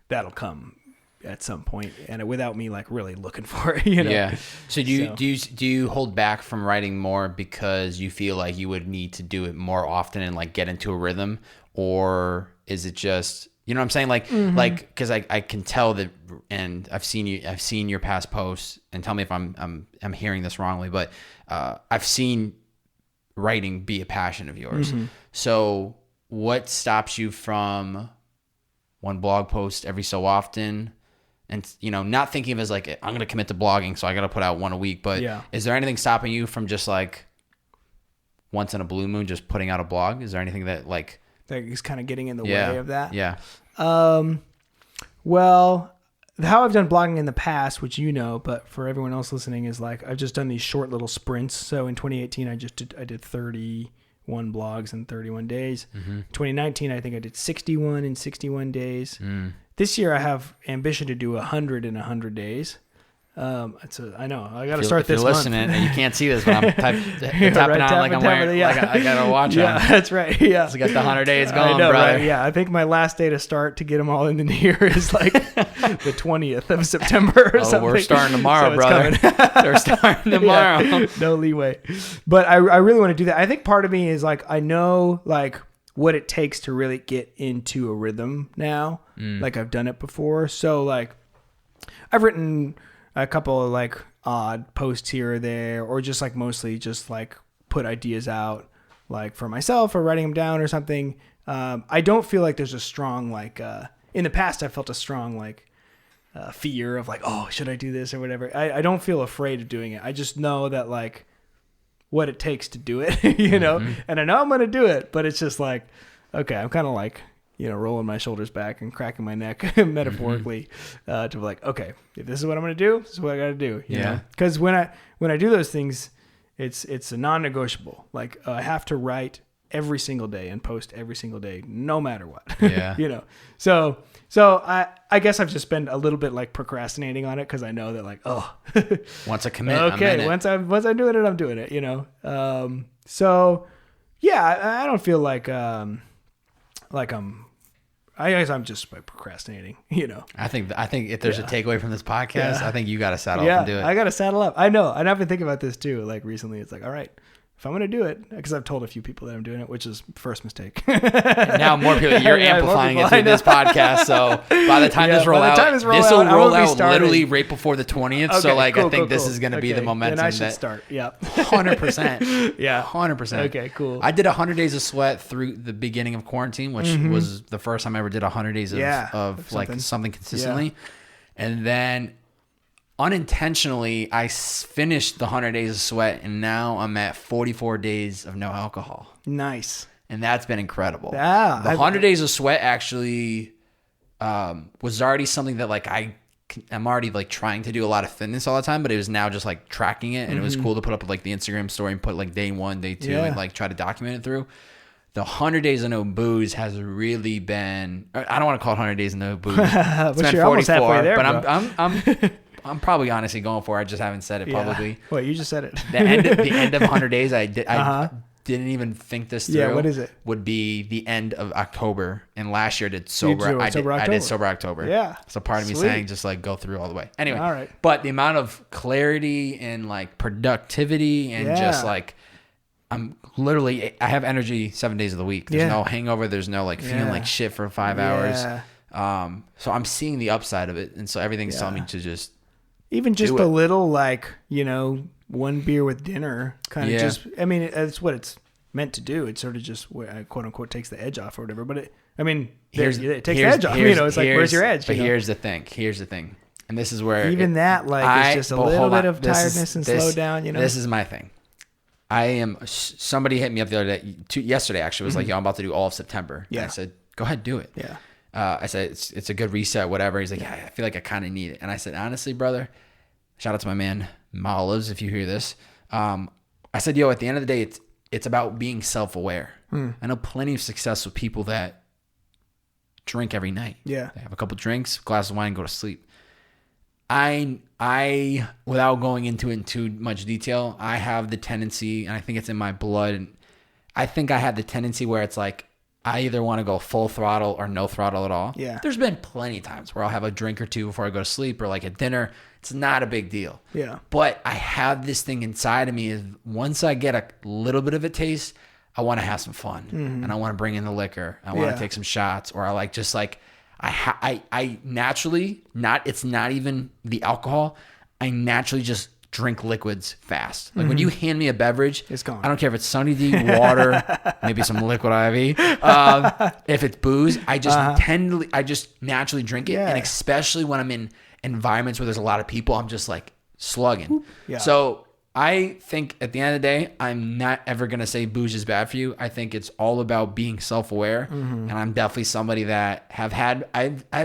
that'll come at some point and without me like really looking for it, Yeah. So do you hold back from writing more because you feel like you would need to do it more often and like get into a rhythm, or is it just, you know what I'm saying? Like, cause I can tell that, and I've seen your past posts, and tell me if I'm hearing this wrongly, but, I've seen writing be a passion of yours. So what stops you from one blog post every so often? And, not thinking of it as like, I'm going to commit to blogging, so I got to put out one a week. But is there anything stopping you from just like once in a blue moon, just putting out a blog? Is there anything that like... that is kind of getting in the way of that? Yeah. Well, how I've done blogging in the past, which but for everyone else listening, is like I've just done these short little sprints. So in 2018, I did 31 blogs in 31 days. 2019, I think I did 61 in 61 days. This year, I have ambition to do 100 in 100 days. I know I got to start this month. If you're listening and you can't see this, but I'm tapping on like I'm wearing, like I got to watch Yeah, that's right. Yeah. So I got the 100 days going, brother. Right? Yeah. I think my last day to start to get them all in the year is like the 20th of September or something. We're starting tomorrow, brother. We're starting tomorrow. Yeah, no leeway. But I really want to do that. I think part of me is like, I know like what it takes to really get into a rhythm now. Like I've done it before. So like I've written a couple of like odd posts here or there, or just like mostly just like put ideas out like for myself or writing them down or something. I don't feel like there's a strong, like, in the past I felt a strong like fear of like, oh, should I do this or whatever. I don't feel afraid of doing it. I just know that like what it takes to do it, and I know I'm going to do it, but it's just like, okay, I'm kind of like, rolling my shoulders back and cracking my neck metaphorically, to be like, okay, if this is what I'm going to do, this is what I got to do. You know? Because when I do those things, it's a non-negotiable. Like I have to write every single day and post every single day, no matter what. Yeah. So I guess I've just been a little bit like procrastinating on it because I know that like, once I commit, okay, I'm in it. once I'm doing it, I'm doing it. So yeah, I don't feel like I guess I'm just procrastinating, I think if there's a takeaway from this podcast, I think you got to saddle up and do it. I got to saddle up. I know. And I've been thinking about this too. Like recently, it's like, all right, if I'm going to do it, because I've told a few people that I'm doing it, which is first mistake. Now more people, you're amplifying it through this podcast. So by the time this rolls out, this will roll out literally right before the 20th. Okay, so like, I think this is going to be the momentum. Then I should start. Yeah. 100%. Yeah. 100%. Okay, cool. I did 100 days of sweat through the beginning of quarantine, which was the first time I ever did 100 days of like something consistently. Yeah. And then unintentionally, I finished the 100 days of sweat, and now I'm at 44 days of no alcohol. Nice. And that's been incredible. Yeah. The 100 days of sweat actually was already something that like I'm already like trying to do a lot of fitness all the time, but it was now just like tracking it, and it was cool to put up like the Instagram story and put like day 1, day 2, and like try to document it through. The 100 days of no booze has really been, I don't want to call it 100 days of no booze. It's been 44, there, but I'm probably honestly going for it. I just haven't said it publicly. Wait, you just said it. The end of 100 days, I didn't even think this through. Yeah, what is it? Would be the end of October. And last year I did sober. I did sober October. Yeah. So part of me saying just like go through all the way. Anyway. All right. But the amount of clarity and like productivity and just like, I have energy 7 days of the week. There's no hangover. There's no like feeling like shit for 5 hours. So I'm seeing the upside of it. And so everything's telling me to just even just a little like, one beer with dinner kind of just, I mean, it's what it's meant to do. It sort of just quote unquote takes the edge off or whatever. But it takes the edge off. It's like, where's your edge? But here's the thing. And this is where even that, like, it's just a little bit of tiredness and slow down, you know? This is my thing. Somebody hit me up the other day, yesterday actually, was like, yo, I'm about to do all of September. Yeah. And I said, go ahead, do it. Yeah. I said, it's a good reset, whatever. He's like, yeah, I feel like I kind of need it. And I said, honestly, brother, shout out to my man, Olives, if you hear this. I said, yo, at the end of the day, it's about being self-aware. I know plenty of successful people that drink every night. Yeah. They have a couple drinks, glass of wine, and go to sleep. I, without going into it in too much detail, I have the tendency, and I think it's in my blood, and I think I have the tendency where it's like, I either want to go full throttle or no throttle at all. Yeah. There's been plenty of times where I'll have a drink or two before I go to sleep, or like at dinner. It's not a big deal. Yeah. But I have this thing inside of me is once I get a little bit of a taste, I want to have some fun, and I want to bring in the liquor. I want to take some shots, or I like just like, I naturally, it's not even the alcohol. I naturally just drink liquids fast. Like when you hand me a beverage, it's gone. I don't care if it's Sunny D, water, maybe some liquid IV. If it's booze, I just naturally drink it. Yeah. And especially when I'm in environments where there's a lot of people, I'm just like slugging. Yeah. So I think at the end of the day, I'm not ever going to say booze is bad for you. I think it's all about being self-aware. And I'm definitely somebody that I've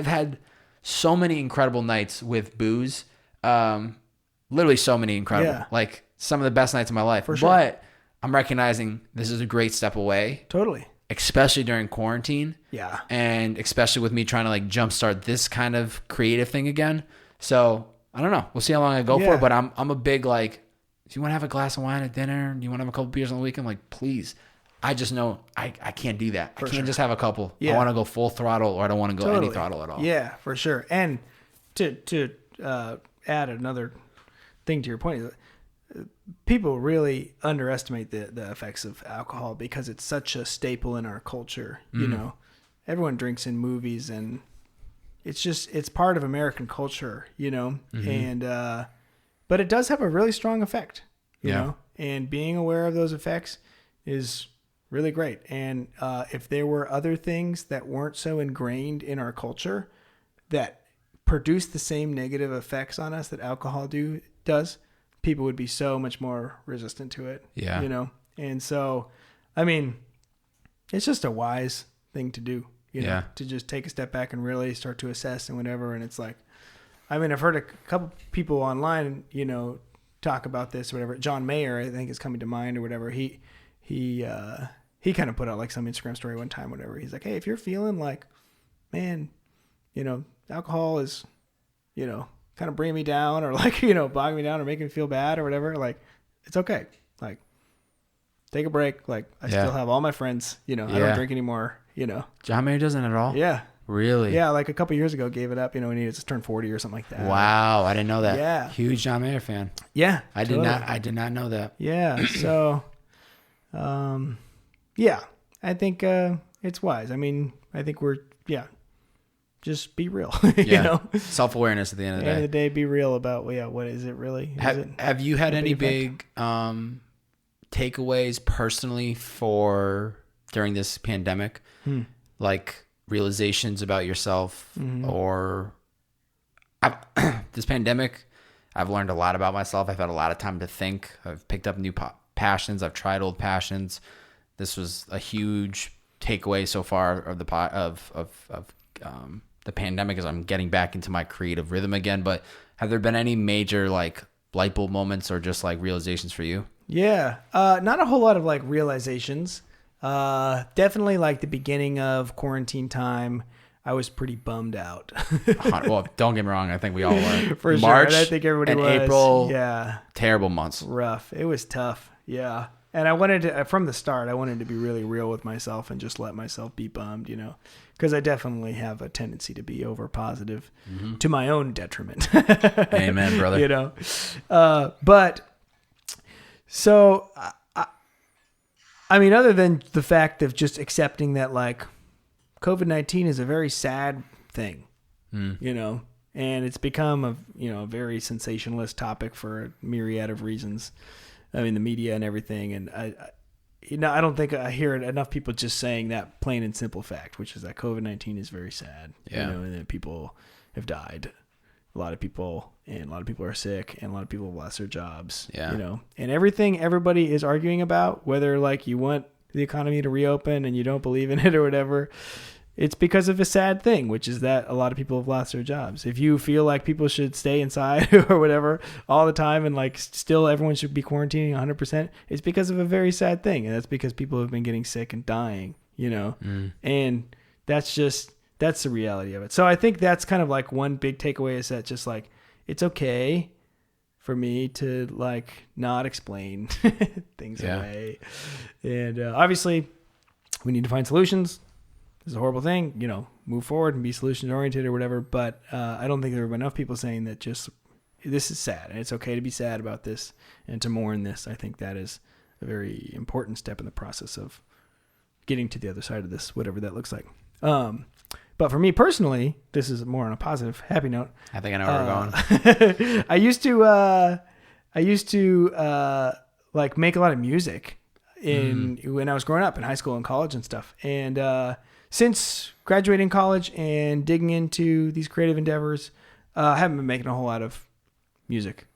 had so many incredible nights with booze. Literally so many incredible, like some of the best nights of my life. For sure. But I'm recognizing this is a great step away. Totally. Especially during quarantine. Yeah. And especially with me trying to like jumpstart this kind of creative thing again. So I don't know. We'll see how long I go for it. But I'm a big like, if you want to have a glass of wine at dinner, you want to have a couple beers on the weekend, like please. I just know I can't do that. I can't just have a couple. Yeah. I want to go full throttle, or I don't want to go any throttle at all. Yeah, for sure. And to add another thing to your point, people really underestimate the effects of alcohol because it's such a staple in our culture. You know, everyone drinks in movies, and it's part of American culture, you know, and but it does have a really strong effect, you know, and being aware of those effects is really great. And if there were other things that weren't so ingrained in our culture that produce the same negative effects on us that alcohol does, people would be so much more resistant to it. Yeah. You know? And so, I mean, it's just a wise thing to do, you know, to just take a step back and really start to assess and whatever. And it's like, I mean, I've heard a couple people online, you know, talk about this or whatever. John Mayer, I think, is coming to mind or whatever. He kind of put out like some Instagram story one time, whatever. He's like, hey, if you're feeling like, man, you know, alcohol is, you know, kind of bringing me down or like, you know, bogging me down or making me feel bad or whatever, like, it's okay. Like, take a break. Like, I still have all my friends, you know, I don't drink anymore, you know. John Mayer doesn't at all? Yeah. Really? Yeah, like a couple years ago, gave it up, you know, when he just turned 40 or something like that. Wow, I didn't know that. Yeah. Huge John Mayer fan. Yeah. I did not know that. Yeah. So, yeah, I think it's wise. I mean, I think just be real, you know? Self-awareness at the end of the day. End of the day, be real about, what is it really? Have you had any big takeaways personally during this pandemic? Like realizations about yourself or this pandemic? I've learned a lot about myself. I've had a lot of time to think. I've picked up new passions. I've tried old passions. This was a huge takeaway so far of the the pandemic, as I'm getting back into my creative rhythm again. But have there been any major like light bulb moments or just like realizations for you? Yeah, not a whole lot of like realizations. Definitely like the beginning of quarantine time, I was pretty bummed out. Well, don't get me wrong. I think we all were. For March sure. And I think everybody and was. April. Yeah. Terrible months. Rough. It was tough. Yeah. And I wanted to, from the start, I wanted to be really real with myself and just let myself be bummed, you know, because I definitely have a tendency to be over positive to my own detriment. Amen, brother. You know, but so, I mean, other than the fact of just accepting that like COVID-19 is a very sad thing, you know, and it's become a very sensationalist topic for a myriad of reasons. I mean, the media and everything. And I don't think I hear enough people just saying that plain and simple fact, which is that COVID-19 is very sad, you know, and that people have died. a lot of people are sick, and a lot of people have lost their jobs. Yeah. You know, and everything everybody is arguing about, whether like you want the economy to reopen and you don't believe in it or whatever, it's because of a sad thing, which is that a lot of people have lost their jobs. If you feel like people should stay inside or whatever all the time and like still everyone should be quarantining 100%, it's because of a very sad thing. And that's because people have been getting sick and dying, you know, and that's the reality of it. So I think that's kind of like one big takeaway is that just like, it's okay for me to like not explain things away. And obviously we need to find solutions. This is a horrible thing, you know, move forward and be solution oriented or whatever. But I don't think there are enough people saying that just this is sad and it's okay to be sad about this and to mourn this. I think that is a very important step in the process of getting to the other side of this, whatever that looks like. But for me personally, this is more on a positive, happy note. I think I know where we're going. I used to like make a lot of music when I was growing up in high school and college and stuff. And since graduating college and digging into these creative endeavors, I haven't been making a whole lot of music.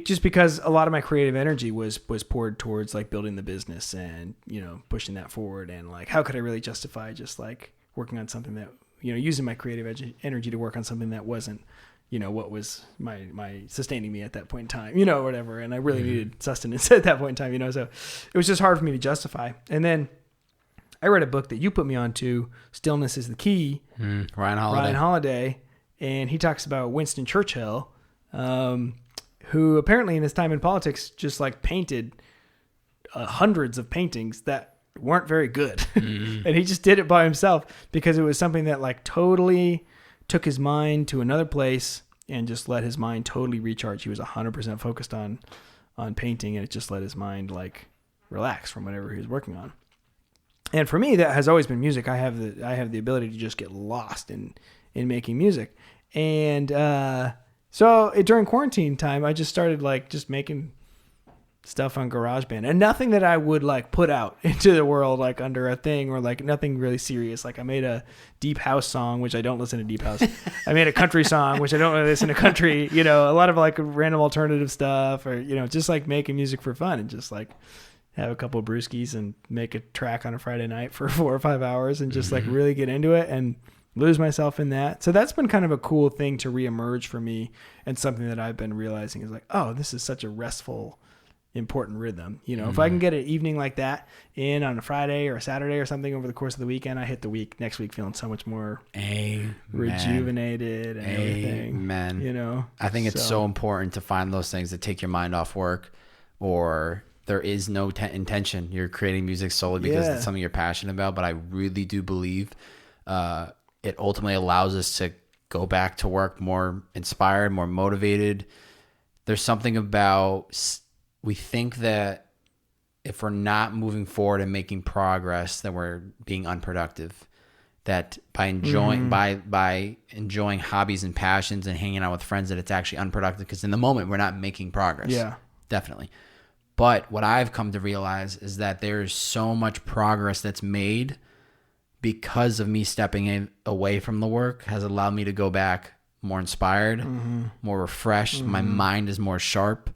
Just because a lot of my creative energy was poured towards like building the business and, you know, pushing that forward. And like, how could I really justify just like working on something that, you know, using my creative energy to work on something that wasn't, you know, what was my sustaining me at that point in time, you know, whatever. And I really needed sustenance at that point in time, you know, so it was just hard for me to justify. And then I read a book that you put me on to, Stillness is the Key. Ryan Holiday. And he talks about Winston Churchill, who apparently in his time in politics just like painted hundreds of paintings that weren't very good. And he just did it by himself because it was something that like totally took his mind to another place and just let his mind totally recharge. He was 100% focused on painting, and it just let his mind like relax from whatever he was working on. And for me, that has always been music. I have the ability to just get lost in making music. And so during quarantine time, I just started like just making stuff on GarageBand, and nothing that I would like put out into the world like under a thing, or like nothing really serious. Like I made a deep house song, which I don't listen to deep house. I made a country song, which I don't really listen to country, you know, a lot of like random alternative stuff, or, you know, just like making music for fun and just like have a couple of brewskis and make a track on a Friday night for 4 or 5 hours and just like really get into it and lose myself in that. So that's been kind of a cool thing to reemerge for me, and something that I've been realizing is like, oh, this is such a restful, important rhythm. You know, if I can get an evening like that in on a Friday or a Saturday or something over the course of the weekend, I hit the next week feeling so much more rejuvenated and everything. Amen. You know, I think it's so important to find those things that take your mind off work, or there is no intention. You're creating music solely because it's something you're passionate about. But I really do believe it ultimately allows us to go back to work more inspired, more motivated. There's something about, we think that if we're not moving forward and making progress, then we're being unproductive. That by enjoying by enjoying hobbies and passions and hanging out with friends, that it's actually unproductive, because in the moment we're not making progress. Yeah, definitely. But what I've come to realize is that there's so much progress that's made because of me stepping away from the work has allowed me to go back more inspired, more refreshed. My mind is more sharp.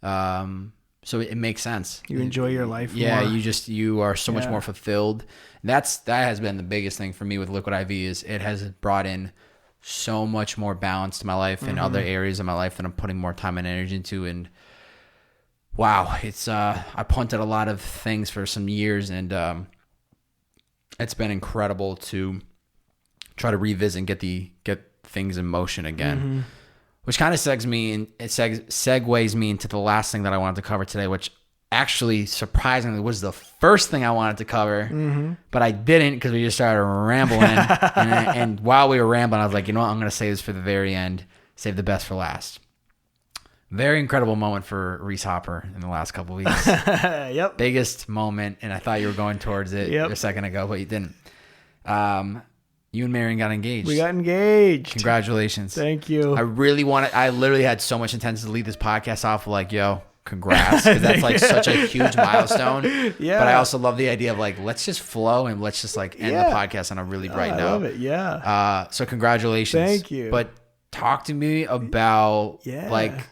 So it makes sense. You enjoy your life more. Yeah, you are so much more fulfilled. That has been the biggest thing for me with Liquid IV, is it has brought in so much more balance to my life and other areas of my life that I'm putting more time and energy into. And wow, it's I punted a lot of things for some years, and it's been incredible to try to revisit and get things in motion again. Which kind of segues me into the last thing that I wanted to cover today, which actually surprisingly was the first thing I wanted to cover, but I didn't because we just started rambling. and while we were rambling, I was like, you know what, I'm going to save this for the very end, save the best for last. Very incredible moment for Reese Hopper in the last couple of weeks. Yep. Biggest moment, and I thought you were going towards it a second ago, but you didn't. You and Marion got engaged. We got engaged. Congratulations. Thank you. I literally had so much intent to lead this podcast off like, yo, congrats, because that's like such a huge milestone. Yeah. But I also love the idea of like, let's just flow and let's just like end the podcast on a really bright note. I love it. Yeah. So congratulations. Thank you. But talk to me about like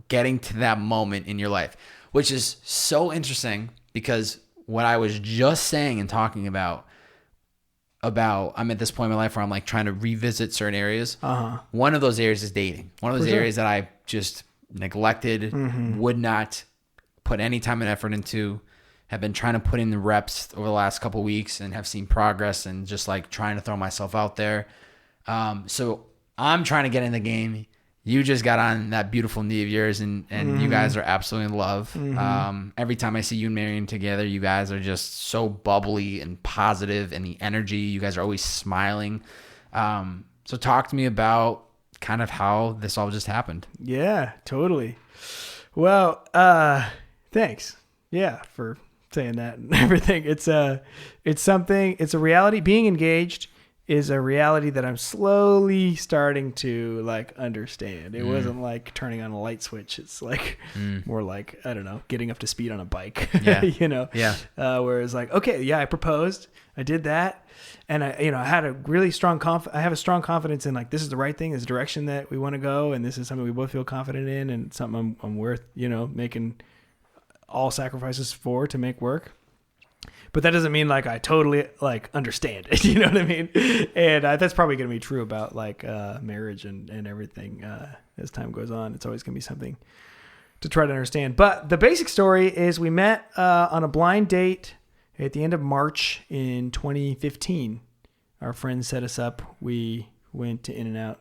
getting to that moment in your life, which is so interesting, because what I was just saying and talking about I'm at this point in my life where I'm like trying to revisit certain areas. One of those areas is dating. One of those areas that I just neglected, would not put any time and effort into, have been trying to put in the reps over the last couple of weeks and have seen progress, and just like trying to throw myself out there. So I'm trying to get in the game. You just got on that beautiful knee of yours, and you guys are absolutely in love. Every time I see you and Marion together, you guys are just so bubbly and positive, and the energy, you guys are always smiling. So talk to me about kind of how this all just happened. Yeah, totally. Well, thanks. Yeah, for saying that and everything. It's a reality. Being engaged is a reality that I'm slowly starting to like understand. It wasn't like turning on a light switch. It's like more like, I don't know, getting up to speed on a bike, you know? Yeah. Whereas like, okay, yeah, I proposed, I did that. And I had a really strong I have a strong confidence in like, this is the right thing, this is the direction that we want to go. And this is something we both feel confident in, and something I'm worth, making all sacrifices for to make work. But that doesn't mean like I totally like understand it. You know what I mean? And that's probably going to be true about like marriage and everything as time goes on. It's always going to be something to try to understand. But the basic story is we met on a blind date at the end of March in 2015. Our friends set us up. We went to In-N-Out.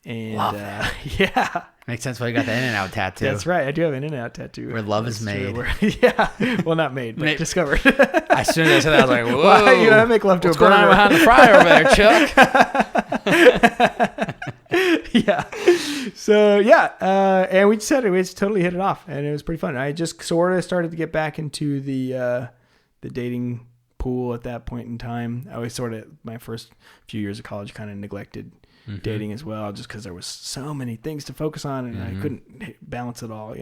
And yeah. Makes sense why you got the In-N-Out tattoo. That's right. I do have an In-N-Out tattoo. Where love is made. Yeah. Well, not made, but discovered. As soon as I said that, I was like, whoa. Well, you know, I make love to What's a burger. going on behind the fryer over there, Chuck? Yeah. So, yeah. And we just totally hit it off. And it was pretty fun. I just sort of started to get back into the dating pool at that point in time. I was sort of, my first few years of college, kind of neglected dating as well, just because there was so many things to focus on, and I couldn't balance it all.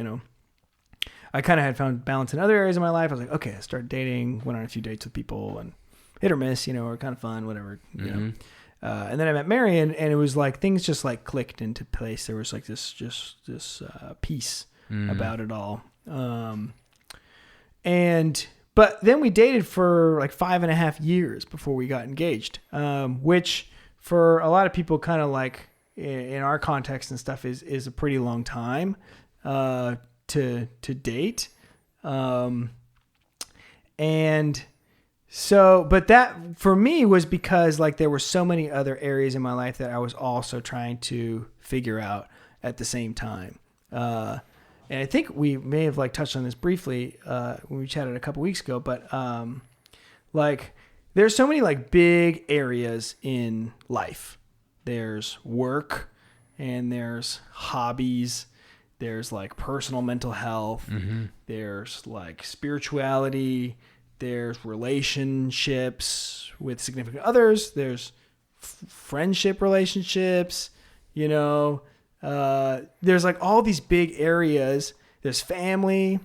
I kind of had found balance in other areas of my life. I was like, okay, I started dating, went on a few dates with people, and hit or miss, were kind of fun, whatever. And then I met Marion, and it was like things just like clicked into place. There was like this peace about it all. But then we dated for like 5.5 years before we got engaged, which for a lot of people, kind of like in our context and stuff, is a pretty long time to date. And so, but that for me was because like there were so many other areas in my life that I was also trying to figure out at the same time. And I think we may have like touched on this briefly when we chatted a couple weeks ago, but like there's so many like big areas in life. There's work, and there's hobbies. There's like personal mental health. There's like spirituality. There's relationships with significant others. There's friendship relationships, there's like all these big areas. There's family.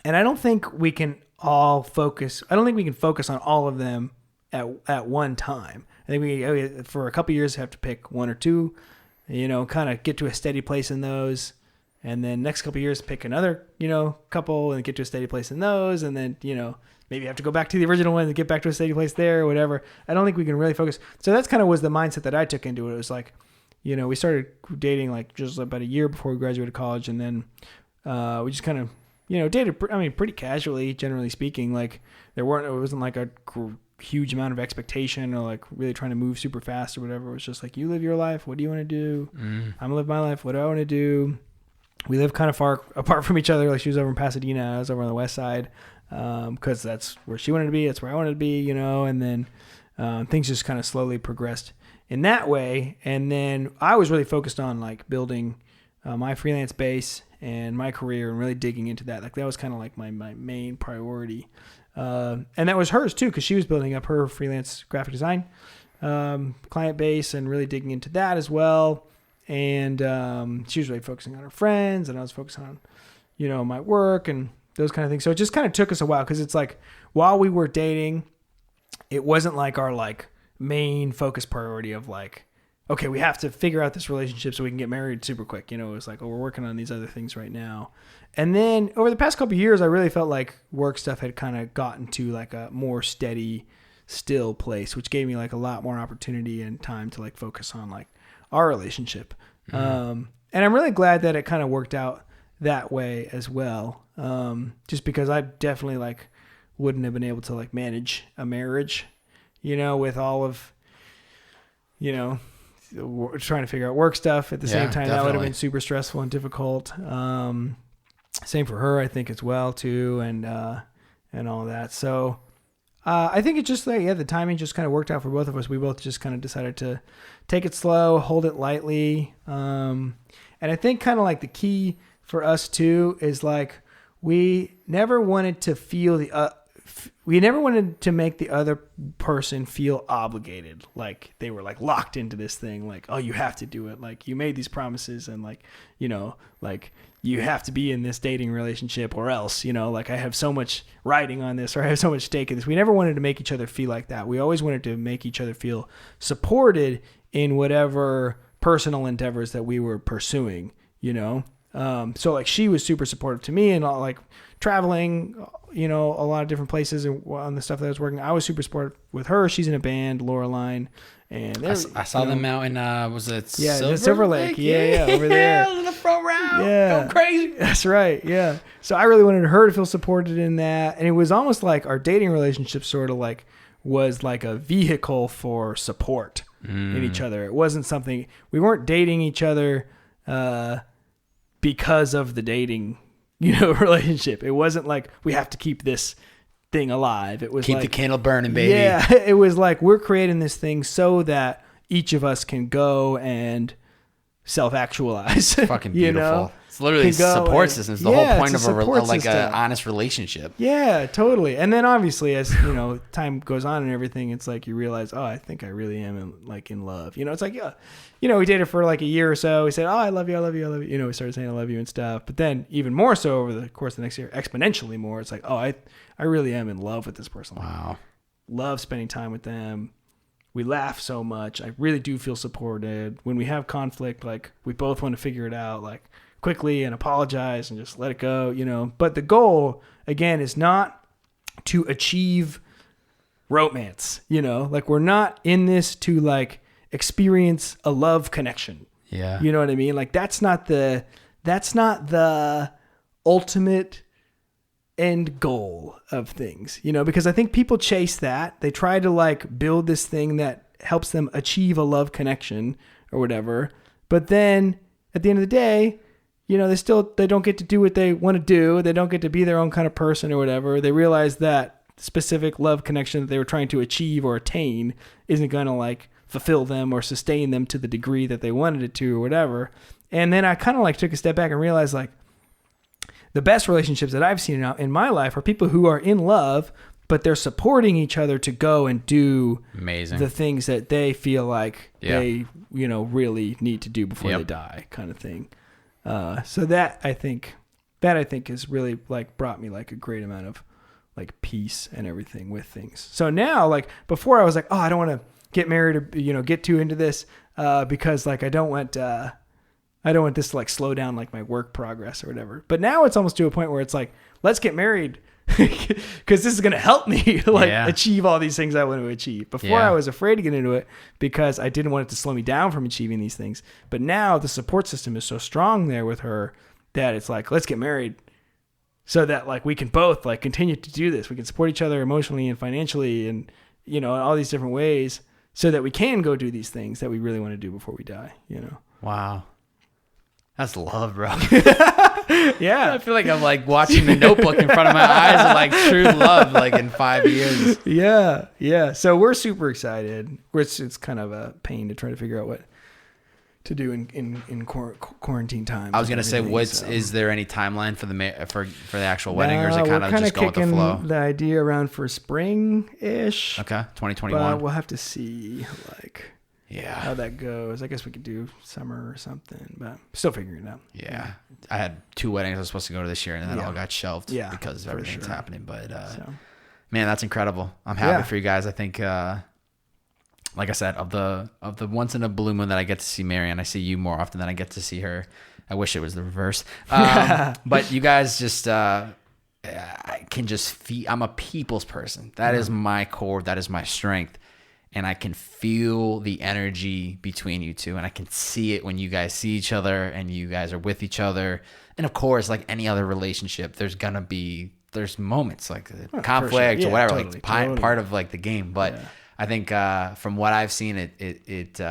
And I don't think we can focus on all of them at one time. I think we for a couple of years have to pick one or two, kind of get to a steady place in those. And then next couple of years pick another, couple and get to a steady place in those. And then, maybe have to go back to the original one and get back to a steady place there or whatever. I don't think we can really focus. So that's kind of was the mindset that I took into it. It was like, we started dating like just about a year before we graduated college. And then we just kind of, dated, pretty casually, generally speaking. Like it wasn't like a huge amount of expectation or like really trying to move super fast or whatever. It was just like, you live your life. What do you want to do? I'm gonna live my life. What do I want to do? We live kind of far apart from each other. Like she was over in Pasadena. I was over on the west side. Cause that's where she wanted to be. That's where I wanted to be, and then, things just kind of slowly progressed in that way. And then I was really focused on like building, my freelance base and my career and really digging into that. Like that was kind of like my main priority. And that was hers too, cause she was building up her freelance graphic design, client base and really digging into that as well. And, she was really focusing on her friends, and I was focusing on, my work and those kind of things. So it just kind of took us a while, because it's like while we were dating, it wasn't like our like main focus priority of like, okay, we have to figure out this relationship so we can get married super quick. It was like, oh, we're working on these other things right now. And then over the past couple of years, I really felt like work stuff had kind of gotten to like a more steady, still place, which gave me like a lot more opportunity and time to like focus on like our relationship. And I'm really glad that it kind of worked out that way as well. Just because I definitely like wouldn't have been able to like manage a marriage, with all of, trying to figure out work stuff at the same time. Definitely. That would have been super stressful and difficult. Same for her, I think, as well too. And all that. So, I think it just the timing just kind of worked out for both of us. We both just kind of decided to take it slow, hold it lightly. And I think kind of like the key for us too is like, we never wanted to feel we never wanted to make the other person feel obligated. Like they were like locked into this thing. Like, oh, you have to do it. Like you made these promises and like, like you have to be in this dating relationship or else, like I have so much riding on this or I have so much stake in this. We never wanted to make each other feel like that. We always wanted to make each other feel supported in whatever personal endeavors that we were pursuing, So like she was super supportive to me and like traveling, a lot of different places and on the stuff that I was working. I was super supportive with her. She's in a band, Loreline. And I saw them out in was it Silver Lake? Yeah, over there. Yeah, in the front row. Yeah, going crazy. That's right. Yeah. So I really wanted her to feel supported in that, and it was almost like our dating relationship sort of like was like a vehicle for support in each other. It wasn't something we weren't dating each other because of the dating, relationship. It wasn't like we have to keep this thing alive. It was keep like, the candle burning, baby. Yeah, it was like we're creating this thing so that each of us can go and self-actualize. Fucking beautiful. It's literally a support system. It's the whole point of an honest relationship. Yeah, totally. And then obviously as time goes on and everything, it's like you realize, oh, I think I really am in love. It's like, we dated for like a year or so. We said, oh, I love you, I love you, I love you. We started saying I love you and stuff. But then even more so over the course of the next year, exponentially more, it's like, oh, I really am in love with this person. Wow. Love spending time with them. We laugh so much. I really do feel supported. When we have conflict, like we both want to figure it out like quickly and apologize and just let it go, But the goal, again, is not to achieve romance, Like we're not in this to like experience a love connection. Yeah. You know what I mean? Like that's not the ultimate end goal of things, because I think people chase that. They try to like build this thing that helps them achieve a love connection or whatever. But then at the end of the day, they don't get to do what they want to do. They don't get to be their own kind of person or whatever. They realize that specific love connection that they were trying to achieve or attain isn't going to like fulfill them or sustain them to the degree that they wanted it to or whatever. And then I kind of like took a step back and realized like, the best relationships that I've seen in my life are people who are in love, but they're supporting each other to go and do the things that they feel like they, really need to do before they die, kind of thing. So that I think has really like brought me like a great amount of like peace and everything with things. So now, like before I was like, oh, I don't want to get married or, get too into this, because like, I don't want this to like slow down like my work progress or whatever. But now it's almost to a point where it's like, let's get married because this is going to help me achieve all these things I want to achieve. Before I was afraid to get into it because I didn't want it to slow me down from achieving these things. But now the support system is so strong there with her that it's like, let's get married so that like we can both like continue to do this. We can support each other emotionally and financially and, in all these different ways so that we can go do these things that we really want to do before we die, Wow. That's love, bro. Yeah. I feel like I'm like watching The Notebook in front of my eyes of like true love, like in 5 years. Yeah. Yeah. So we're super excited. It's kind of a pain to try to figure out what to do in quarantine time. I was going to say, is there any timeline for the actual wedding, or is it kind of just go with the flow? The idea around for spring-ish. Okay. 2021. We'll have to see how that goes. I guess we could do summer or something, but still figuring it out. Yeah. I had 2 weddings I was supposed to go to this year, and then all got shelved because of everything that's happening. But man, that's incredible. I'm happy for you guys. I think, like I said, of the once in a blue moon that I get to see Marianne, I see you more often than I get to see her. I wish it was the reverse. But you guys just, I can just feel, I'm a people's person. That is my core. That is my strength. And I can feel the energy between you two. And I can see it when you guys see each other and you guys are with each other. And of course, like any other relationship, there's moments like conflict or whatever, totally, like part of like the game. But I think from what I've seen, it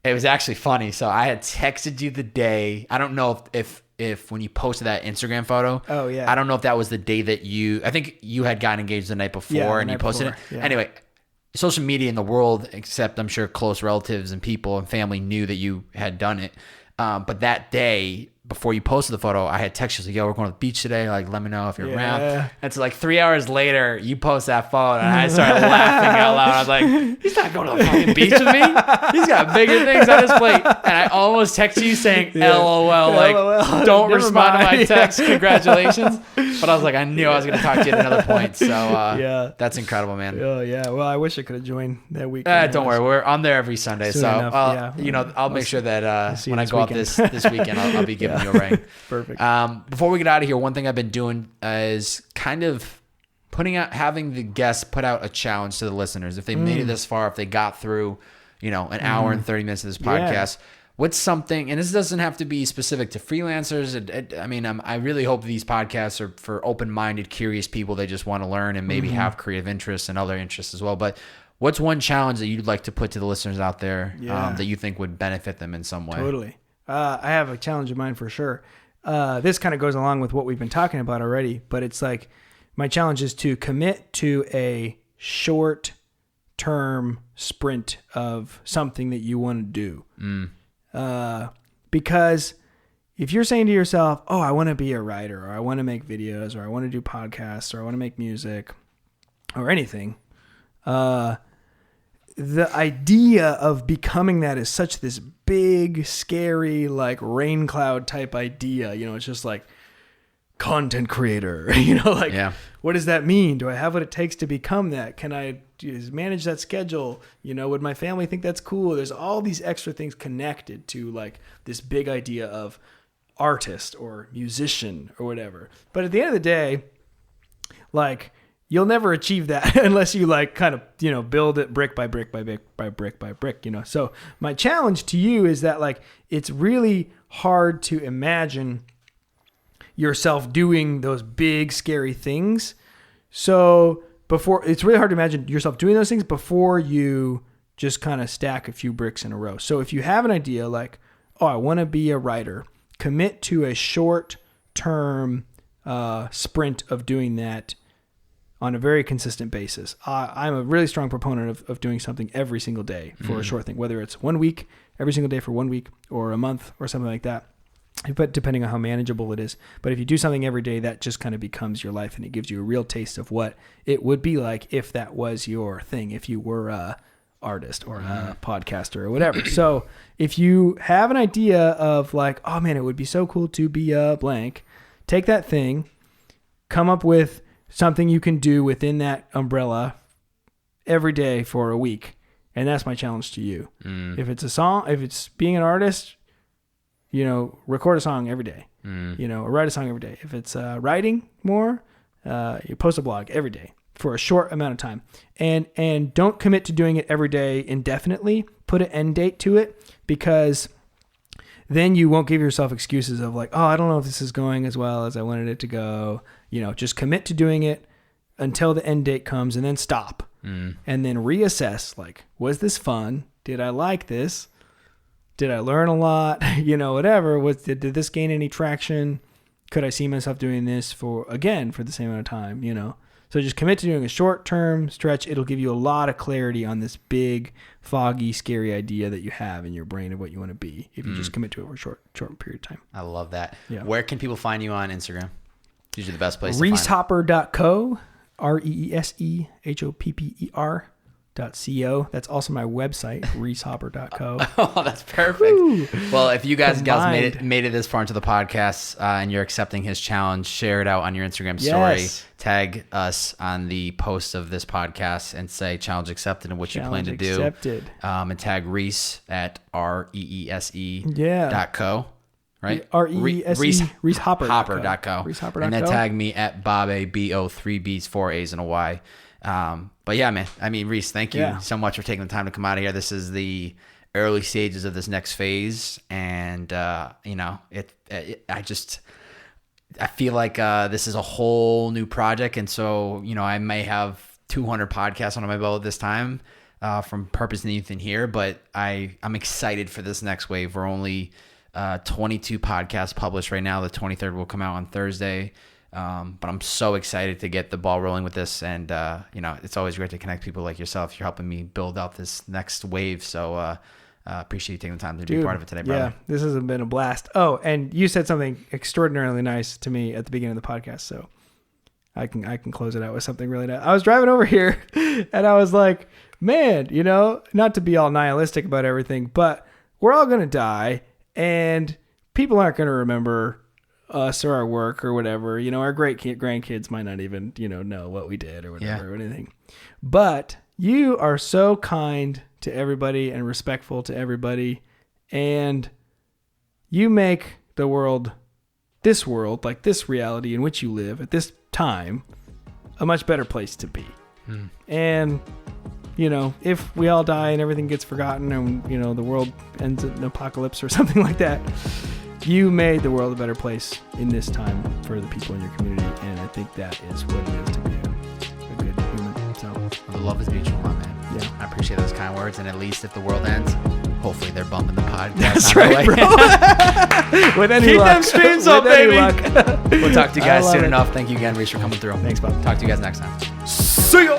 was actually funny. So I had texted you the day. I don't know if when you posted that Instagram photo. Oh yeah. I don't know if that was the day that I think you had gotten engaged the night before and you posted it. Yeah. Anyway, social media in the world, except I'm sure close relatives and people and family knew that you had done it. But that day, before you posted the photo, I had texted you like, yo, we're going to the beach today. Like, let me know if you're around. And so like 3 hours later, you post that photo and I started laughing out loud. I was like, he's not going to the fucking beach with me. He's got bigger things on his plate. And I almost texted you saying, LOL, like, don't respond to my text. Congratulations. But I was like, I knew I was going to talk to you at another point. So that's incredible, man. Oh, yeah. Well, I wish I could have joined that week. Don't worry. I'm there every Sunday. So, I'll make sure that when I go out this weekend, I'll be giving you a ring. Perfect. Before we get out of here, one thing I've been doing is kind of having the guests put out a challenge to the listeners. If they made it this far, if they got through, an hour and 30 minutes of this podcast, what's something, and this doesn't have to be specific to freelancers. I really hope these podcasts are for open-minded, curious people. They just want to learn and maybe have creative interests and other interests as well. But what's one challenge that you'd like to put to the listeners out there that you think would benefit them in some way? Totally. I have a challenge in mind for sure. This kind of goes along with what we've been talking about already, but it's like my challenge is to commit to a short-term sprint of something that you want to do. Because if you're saying to yourself, oh, I want to be a writer, or I want to make videos, or I want to do podcasts, or I want to make music, or anything, the idea of becoming that is such this big, scary, like rain cloud type idea. It's just like content creator, what does that mean? Do I have what it takes to become that? Can I manage that schedule? Would my family think that's cool? There's all these extra things connected to like this big idea of artist or musician or whatever. But at the end of the day, like, you'll never achieve that unless you like kind of, build it brick by brick by brick by brick by brick, So my challenge to you is that like, it's really hard to imagine yourself doing those big, scary things. So it's really hard to imagine yourself doing those things before you just kind of stack a few bricks in a row. So if you have an idea like, oh, I want to be a writer, commit to a short-term sprint of doing that on a very consistent basis. I'm a really strong proponent of doing something every single day for a short thing, whether it's 1 week, every single day for 1 week, or a month, or something like that. But depending on how manageable it is. But if you do something every day, that just kind of becomes your life, and it gives you a real taste of what it would be like if that was your thing, if you were a artist or a podcaster or whatever. So if you have an idea of like, oh man, it would be so cool to be a blank, take that thing, come up with something you can do within that umbrella every day for a week. And that's my challenge to you. If it's a song, if it's being an artist, record a song every day, or write a song every day. If it's writing more, you post a blog every day for a short amount of time, and don't commit to doing it every day indefinitely. Put an end date to it, because then you won't give yourself excuses of like, oh, I don't know if this is going as well as I wanted it to go. Just commit to doing it until the end date comes, and then stop. And then reassess, like, was this fun? Did I like this? Did I learn a lot? Whatever. Did this gain any traction? Could I see myself doing this for the same amount of time? So just commit to doing a short-term stretch. It'll give you a lot of clarity on this big, foggy, scary idea that you have in your brain of what you want to be if you just commit to it for a short period of time. I love that. Yeah. Where can people find you on Instagram? Usually the best place. resourceful.co, ReeseHopper. That's also my website, reesehopper.co. Oh, that's perfect. Woo. Well, if you guys made it this far into the podcast and you're accepting his challenge, share it out on your Instagram story. Tag us on the post of this podcast and say challenge accepted and what you plan to do. And tag Reese at reese.co. Right? reesehopper.co. And then tag me at Bob A, B-O, 3 B's, 4 A's, and a Y. But yeah, man, I mean, Reese, thank you so much for taking the time to come out of here. This is the early stages of this next phase. And, you know, I feel like this is a whole new project. And so, you know, I may have 200 podcasts under my belt this time from Purpose in the Youth in here, but I'm excited for this next wave. We're only 22 podcasts published right now. The 23rd will come out on Thursday. But I'm so excited to get the ball rolling with this. And, you know, it's always great to connect people like yourself. You're helping me build out this next wave. So appreciate you taking the time to be part of it today, brother. Yeah, this has been a blast. Oh, and you said something extraordinarily nice to me at the beginning of the podcast. So I can close it out with something really nice. I was driving over here and I was like, man, you know, not to be all nihilistic about everything, but we're all going to die and people aren't going to remember us or our work or whatever. You know, our grandkids might not even, you know what we did or whatever or anything. But you are so kind to everybody and respectful to everybody. And you make the world, like this reality in which you live at this time, a much better place to be. And, you know, if we all die and everything gets forgotten and, you know, the world ends in an apocalypse or something like that, you made the world a better place in this time for the people in your community, and I think that is what it is to be a good human. So, the love is mutual, my man. Yeah, I appreciate those kind words, and at least if the world ends, hopefully they're bumping the podcast. That's right, bro. With any Keep luck. them streams up, baby. We'll talk to you guys soon enough. Thank you again, Reese, for coming through. Thanks, Bob. Talk to you guys next time. See ya.